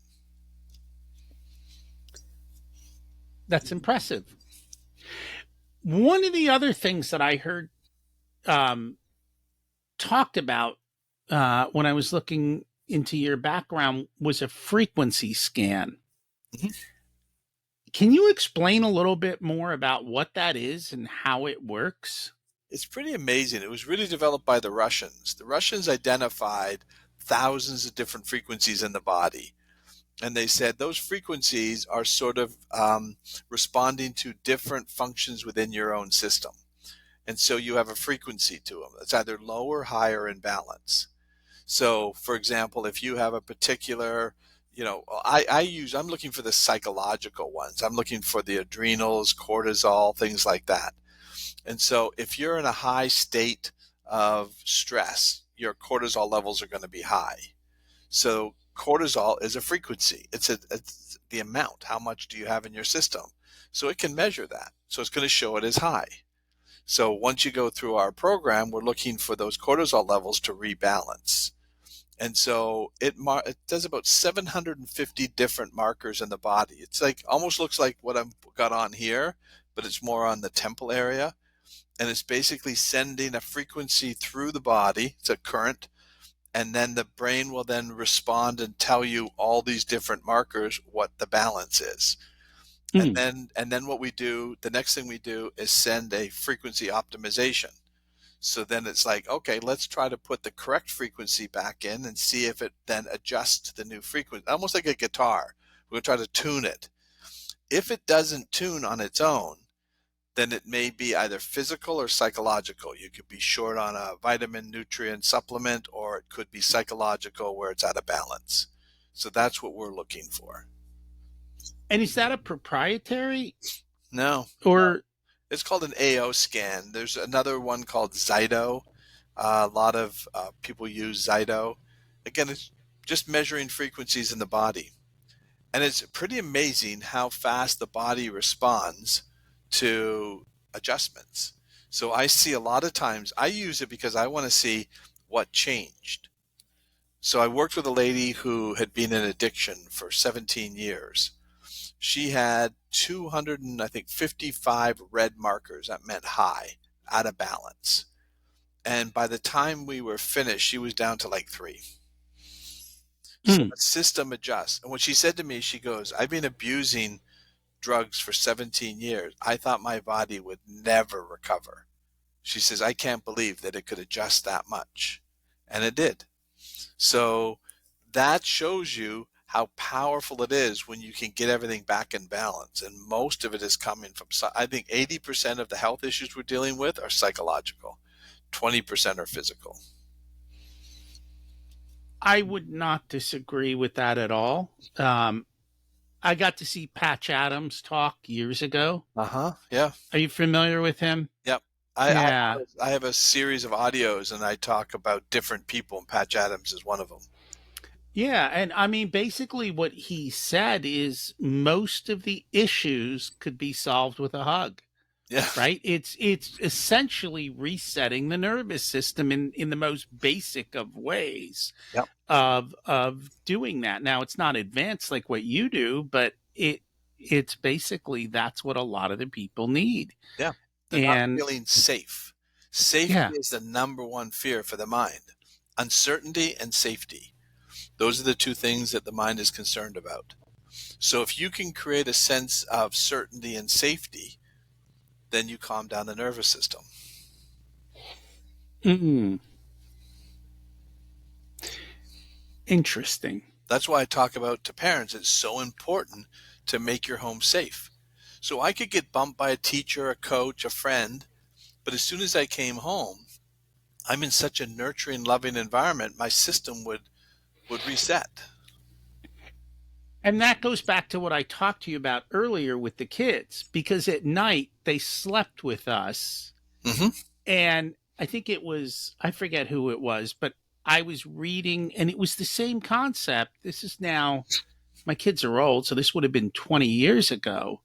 That's impressive. One of the other things that I heard um, talked about when I was looking into your background was a frequency scan. Mhm. Can you explain a little bit more about what that is and how it works? It's pretty amazing. It was really developed by the Russians. The Russians identified thousands of different frequencies in the body. And they said those frequencies are sort of responding to different functions within your own system. And so you have a frequency to them. It's either low or high or in balance. So, for example, if you have a particular, I'm looking for the psychological ones. I'm looking for the adrenals, cortisol, things like that. And so if you're in a high state of stress, your cortisol levels are going to be high. So cortisol is a frequency. It's the amount. How much do you have in your system? So it can measure that. So it's going to show it as high. So once you go through our program, we're looking for those cortisol levels to rebalance. And so it does about 750 different markers in the body. It's like almost looks like what I've got on here, but it's more on the temple area. And it's basically sending a frequency through the body. It's a current. And then the brain will then respond and tell you all these different markers what the balance is. Mm. And then what we do, the next thing we do is send a frequency optimization. So then it's like, okay, let's try to put the correct frequency back in and see if it then adjusts to the new frequency, almost like a guitar. We're going to try to tune it. If it doesn't tune on its own, then it may be either physical or psychological. You could be short on a vitamin, nutrient supplement, or it could be psychological where it's out of balance. So that's what we're looking for. And is that a proprietary No, or it's called an AO scan. There's another one called Zyto. A lot of people use Zyto. Again, it's just measuring frequencies in the body. And it's pretty amazing how fast the body responds to adjustments. So I see a lot of times, I use it because I want to see what changed. So I worked with a lady who had been in addiction for 17 years. She had 200 and I think 55 red markers. That meant high, out of balance. And by the time we were finished, she was down to like 3. So mm, the system adjusts. And what she said to me, she goes, I've been abusing drugs for 17 years. I thought my body would never recover. She says, I can't believe that it could adjust that much. And it did. So that shows you how powerful it is when you can get everything back in balance. And most of it is coming from, I think 80% of the health issues we're dealing with are psychological, 20% are physical. I would not disagree with that at all. I got to see Patch Adams talk years ago. Uh-huh. Yeah. Are you familiar with him? Yep. Yeah. I have a series of audios and I talk about different people, and Patch Adams is one of them. Yeah, and I mean basically what he said is most of the issues could be solved with a hug, Yeah. right? It's essentially resetting the nervous system in the most basic of ways Yep. of doing that. Now it's not advanced like what you do, but it's basically that's what a lot of the people need. Yeah. They're not And feeling safe. Safety yeah, is the number one fear for the mind. Uncertainty and safety. Those are the two things that the mind is concerned about. So if you can create a sense of certainty and safety, then you calm down the nervous system. mm, interesting. That's why I talk about to parents, it's so important to make your home safe. So I could get bumped by a teacher, a coach, a friend, but as soon as I came home, I'm in such a nurturing, loving environment, my system would reset. And that goes back to what I talked to you about earlier with the kids, because at night they slept with us. Mm-hmm. And I think it was, I forget who it was, but I was reading and it was the same concept. This is now, my kids are old, so this would have been 20 years ago.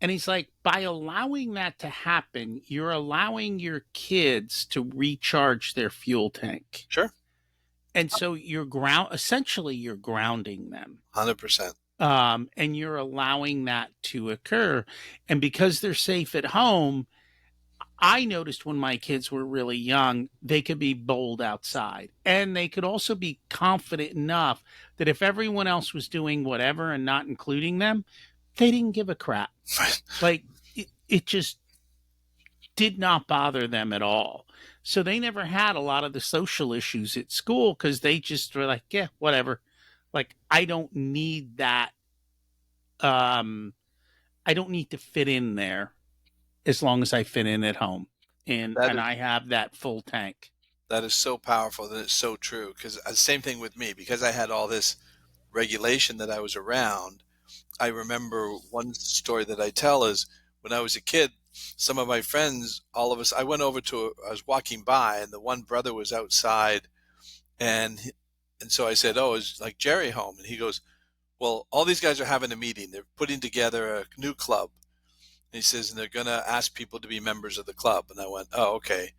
And he's like, by allowing that to happen, you're allowing your kids to recharge their fuel tank. Sure. And so essentially you're grounding them. 100%. And you're allowing that to occur. And because they're safe at home, I noticed when my kids were really young, they could be bold outside. And they could also be confident enough that if everyone else was doing whatever and not including them, they didn't give a crap. Like it just did not bother them at all. So they never had a lot of the social issues at school because they just were like, yeah, whatever. Like I don't need that. Um, I don't need to fit in there as long as I fit in at home, That and is I have that full tank. that is so powerful, that it's so true, 'cause, same thing with me, because I had all this regulation that I was around. I remember one story that I tell is when I was a kid, some of my friends, all of us, I was walking by and the one brother was outside, and so I said, "Oh, is like Jerry home?" And he goes, "Well, all these guys are having a meeting. They're putting together a new club." And he says, "And they're going to ask people to be members of the club." And I went, "Oh, okay."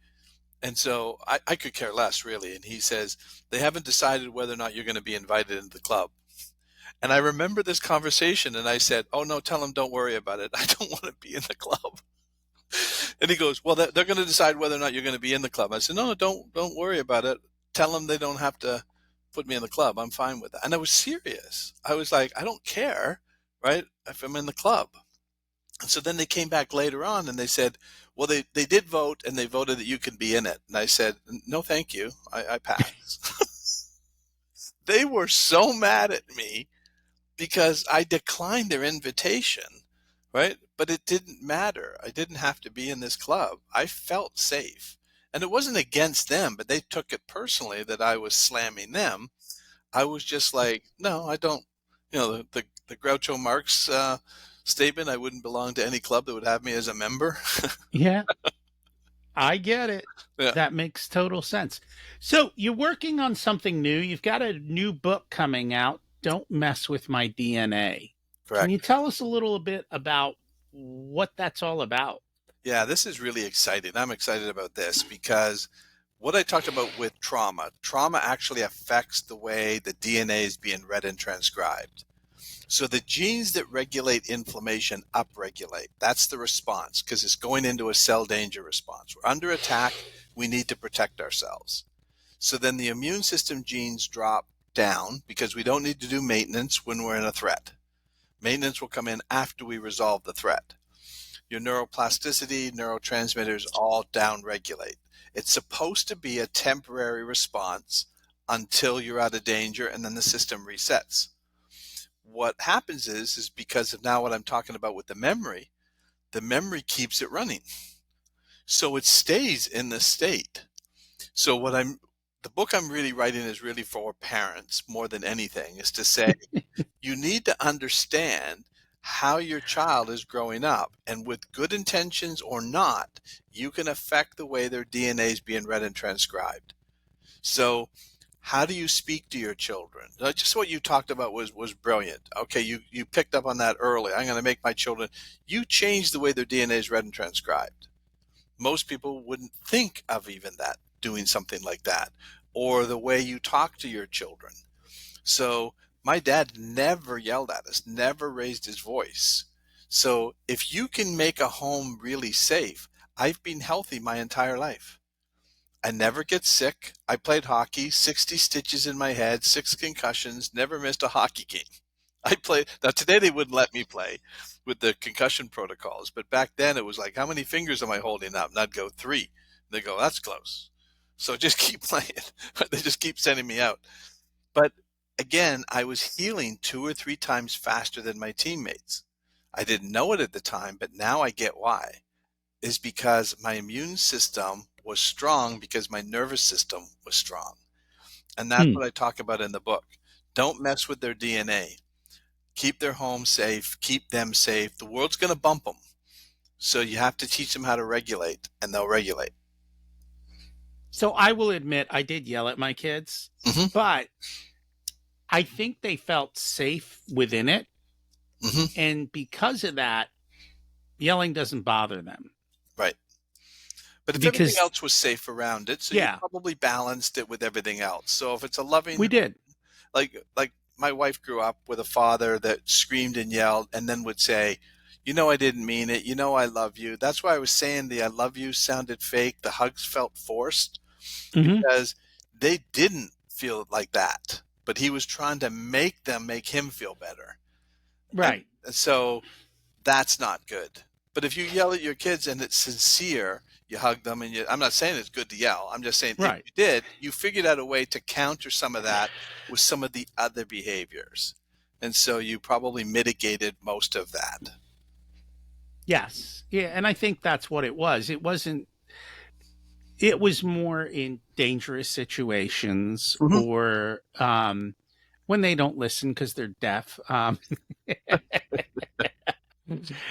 And so I could care less, really. And he says, "They haven't decided whether or not you're going to be invited into the club." And I remember this conversation, and I said, "Oh, no, tell them don't worry about it. I don't want to be in the club." And he goes, "Well, they're going to decide whether or not you're going to be in the club." I said, "No, no, don't worry about it. Tell them they don't have to put me in the club. I'm fine with that." And I was serious. I was like, "I don't care, right, if I'm in the club." And so then they came back later on and they said, "Well, they did vote and they voted that you can be in it." And I said, "No, thank you. I pass." They were so mad at me because I declined their invitation, right? But it didn't matter. I didn't have to be in this club. I felt safe. And it wasn't against them, but they took it personally that I was slamming them. I was just like, "No, I don't." The Groucho Marx statement, I wouldn't belong to any club that would have me as a member. Yeah, I get it. Yeah, That makes total sense. So you're working on something new. You've got a new book coming out. Don't mess with my DNA. Can you correct. tell us a little bit about what that's all about? Yeah, this is really exciting. I'm excited about this because what I talked about with trauma actually affects the way the DNA is being read and transcribed. So the genes that regulate inflammation upregulate. That's the response because it's going into a cell danger response. We're under attack. We need to protect ourselves. So then the immune system genes drop down because we don't need to do maintenance when we're in a threat. Maintenance will come in after we resolve the threat. Your neuroplasticity, neurotransmitters all downregulate. It's supposed to be a temporary response until you're out of danger and then the system resets. What happens is because of now what I'm talking about with the memory keeps it running. So it stays in the state. So the book I'm really writing is really for parents more than anything, is to say, you need to understand how your child is growing up, and with good intentions or not, you can affect the way their DNA is being read and transcribed. So how do you speak to your children? Just what you talked about was brilliant. Okay, you picked up on that early. I'm going to make my children. You change the way their DNA is read and transcribed. Most people wouldn't think of even that, doing something like that, or the way you talk to your children. So my dad never yelled at us, never raised his voice. So if you can make a home really safe, I've been healthy my entire life. I never get sick. I played hockey, 60 stitches in my head, 6 concussions, never missed a hockey game. I played. Now today they wouldn't let me play with the concussion protocols, but back then it was like, how many fingers am I holding up? And I'd go 3. And they go, that's close. So just keep playing. They just keep sending me out. But again, I was healing 2 or 3 times faster than my teammates. I didn't know it at the time, but now I get why. Is because my immune system was strong because my nervous system was strong. And that's Hmm. what I talk about in the book. Don't mess with their DNA. Keep their home safe. Keep them safe. The world's going to bump them. So you have to teach them how to regulate, and they'll regulate. So I will admit I did yell at my kids, Hmm. but I think they felt safe within it. Hmm. And because of that, Yelling doesn't bother them Right. But if everything because else was safe around it, so you yeah, probably balanced it with everything else. So if it's a we loving home, did. like my wife grew up with a father that screamed and yelled and then would say, "You know I didn't mean it. You know I love you." That's why I was saying the "I love you" sounded fake. The hugs felt forced Mhm. because they didn't feel like that. But he was trying to make him feel better. And Right, so that's not good. But if you yell at your kids and it's sincere, you hug them and I'm not saying it's good to yell. I'm just saying if right. you did, you figured out a way to counter some of that with some of the other behaviors. And so you probably mitigated most of that. Yes. Yeah, and I think that's what it was. It was more in dangerous situations Hmm. or, when they don't listen because 'cause they're deaf,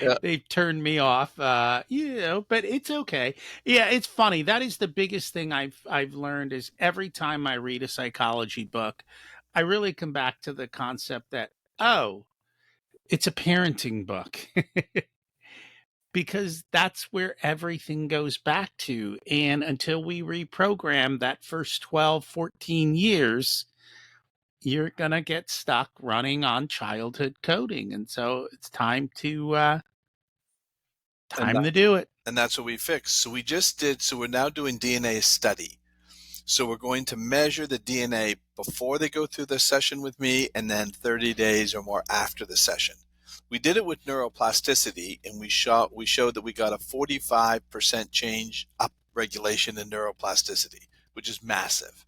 Yeah. they've turned me off, but it's okay. Yeah, it's funny. That is the biggest thing I've learned is every time I read a psychology book, I really come back to the concept that, "Oh, it's a parenting book." Because that's where everything goes back to, and until we reprogram that first 12, 14 years, you're gonna get stuck running on childhood coding, and so it's And time to do it. and that's what we fixed. So we're now doing DNA study. So we're going to measure the DNA before they go through the session with me and then 30 days or more after the session. We did it with neuroplasticity and we showed that we got a 45% change up regulation in neuroplasticity, which is massive.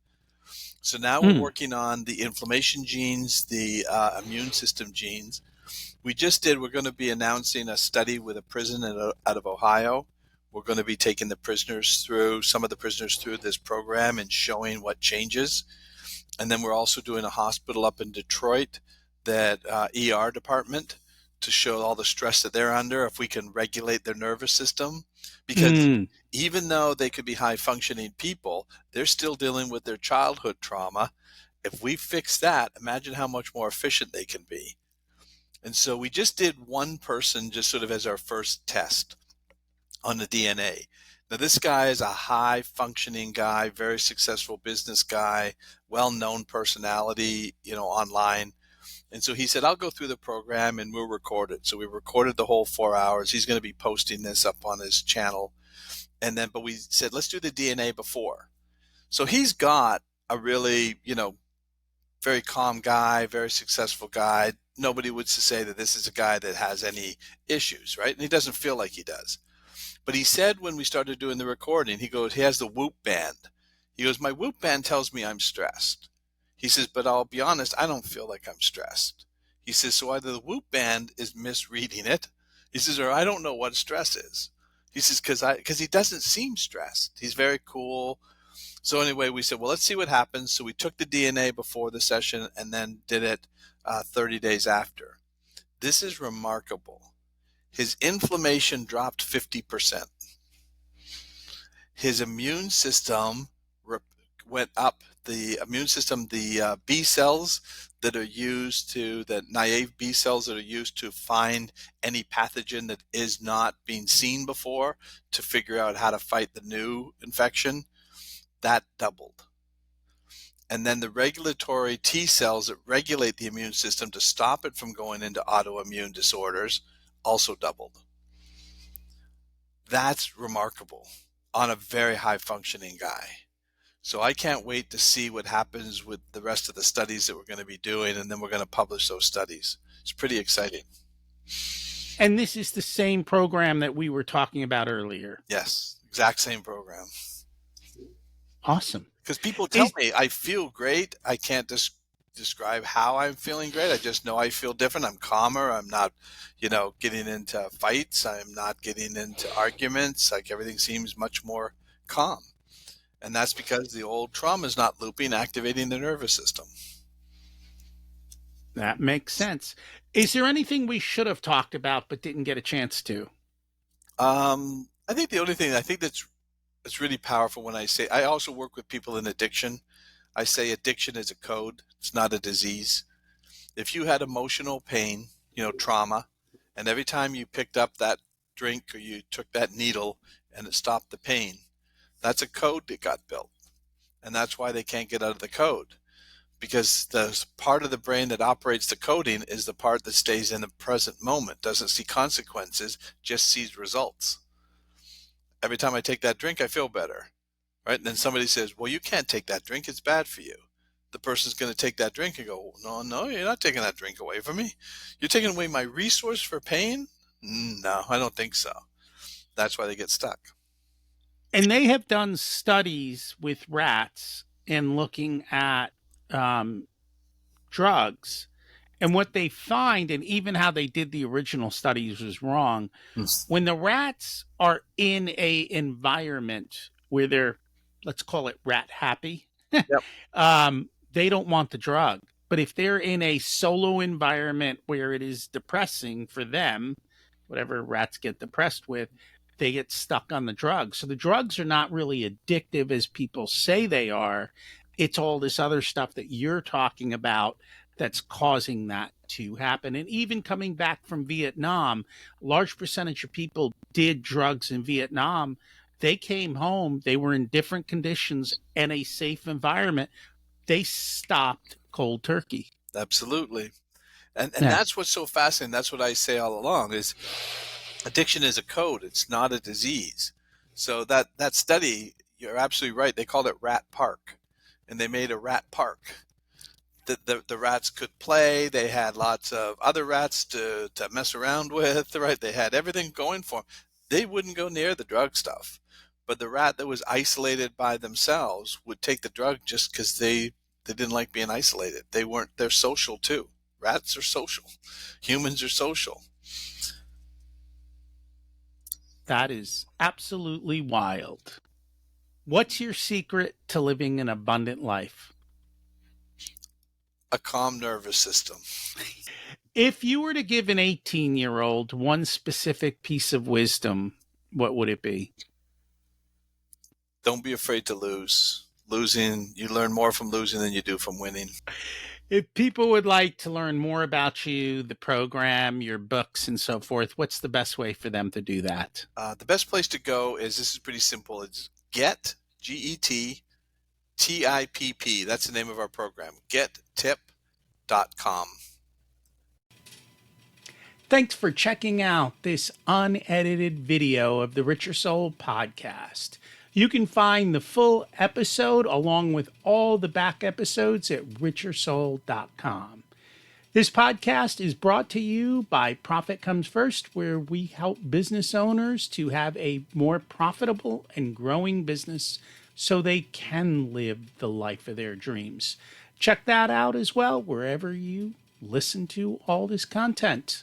So now we're Mm, working on the inflammation genes, the immune system genes. We're going to be announcing a study with a prison out of Ohio. We're going to be taking some of the prisoners through this program and showing what changes. And then we're also doing a hospital up in Detroit, that ER department, to show all the stress that they're under, if we can regulate their nervous system. Because mm. even though they could be high functioning people, they're still dealing with their childhood trauma. If we fix that, imagine how much more efficient they can be. And so we just did one person just sort of as our first test on the DNA. Now, this guy is a high functioning guy, very successful business guy, well known personality, online. And so he said, I'll go through the program and we'll record it. So we recorded the whole 4 hours. He's going to be posting this up on his channel. But we said, let's do the DNA before. So he's got a really, very calm guy, very successful guy. Nobody would say that this is a guy that has any issues, right? And he doesn't feel like he does. But he said when we started doing the recording, he has the Whoop band. He goes, my Whoop band tells me I'm stressed. He says, but I'll be honest, I don't feel like I'm stressed. He says, so either the Whoop band is misreading it. He says, or I don't know what stress is. He says, because he doesn't seem stressed. He's very cool. So anyway, we said, well, let's see what happens. So we took the DNA before the session and then did it 30 days after. This is remarkable. His inflammation dropped 50%. His immune system went up. The immune system, the B cells the naive B cells that are used to find any pathogen that is not being seen before to figure out how to fight the new infection, that doubled. And then the regulatory T cells that regulate the immune system to stop it from going into autoimmune disorders also doubled. That's remarkable on a very high functioning guy. So I can't wait to see what happens with the rest of the studies that we're going to be doing, and then we're going to publish those studies. It's pretty exciting. And this is the same program that we were talking about earlier. Yes, exact same program. Awesome. Because people tell Is me I feel great. I can't describe how I'm feeling great. I just know I feel different. I'm calmer. I'm not, getting into fights. I'm not getting into arguments. Like everything seems much more calm. And that's because the old trauma is not looping, activating the nervous system. that makes sense. Is there anything we should have talked about but didn't get a chance to? I think the only thing I think that's really powerful when I also work with people in addiction. I say addiction is a code. It's not a disease. If you had emotional pain, trauma, and every time you picked up that drink or you took that needle and it stopped the pain. That's a code that got built. And that's why they can't get out of the code, because the part of the brain that operates the coding is the part that stays in the present moment, doesn't see consequences, just sees results. Every time I take that drink, I feel better, right? And then somebody says, well, you can't take that drink, it's bad for you. The person's going to take that drink and go, no, you're not taking that drink away from me. You're taking away my resource for pain? No, I don't think so. That's why they get stuck. And they have done studies with rats and looking at drugs. And what they find, and even how they did the original studies was wrong. When the rats are in a environment where they're, let's call it rat happy, Yep. they don't want the drug. But if they're in a solo environment where it is depressing for them, whatever rats get depressed with, they get stuck on the drugs. So the drugs are not really addictive as people say they are. It's all this other stuff that you're talking about that's causing that to happen. And even coming back from Vietnam, a large percentage of people did drugs in Vietnam. They came home, they were in different conditions and a safe environment. They stopped cold turkey. Absolutely. And Yeah. that's what's so fascinating. That's what I say all along is addiction is a code. It's not a disease. So that study, you're absolutely right. They called it Rat Park, and they made a rat park. The rats could play. They had lots of other rats to mess around with, right? They had everything going for them. They wouldn't go near the drug stuff. But the rat that was isolated by themselves would take the drug just because they didn't like being isolated. They're social too. Rats are social. Humans are social. That is absolutely wild. What's your secret to living an abundant life? A calm nervous system. If you were to give an 18-year-old one specific piece of wisdom, what would it be? Don't be afraid to lose. Losing, you learn more from losing than you do from winning. If people would like to learn more about you, the program, your books, and so forth, what's the best way for them to do that? The best place to go is, this is pretty simple. It's GetTipp. That's the name of our program. GetTip.com. Thanks for checking out this unedited video of the Richer Soul podcast. You can find the full episode along with all the back episodes at richersoul.com. This podcast is brought to you by Profit Comes First, where we help business owners to have a more profitable and growing business so they can live the life of their dreams. Check that out as well wherever you listen to all this content.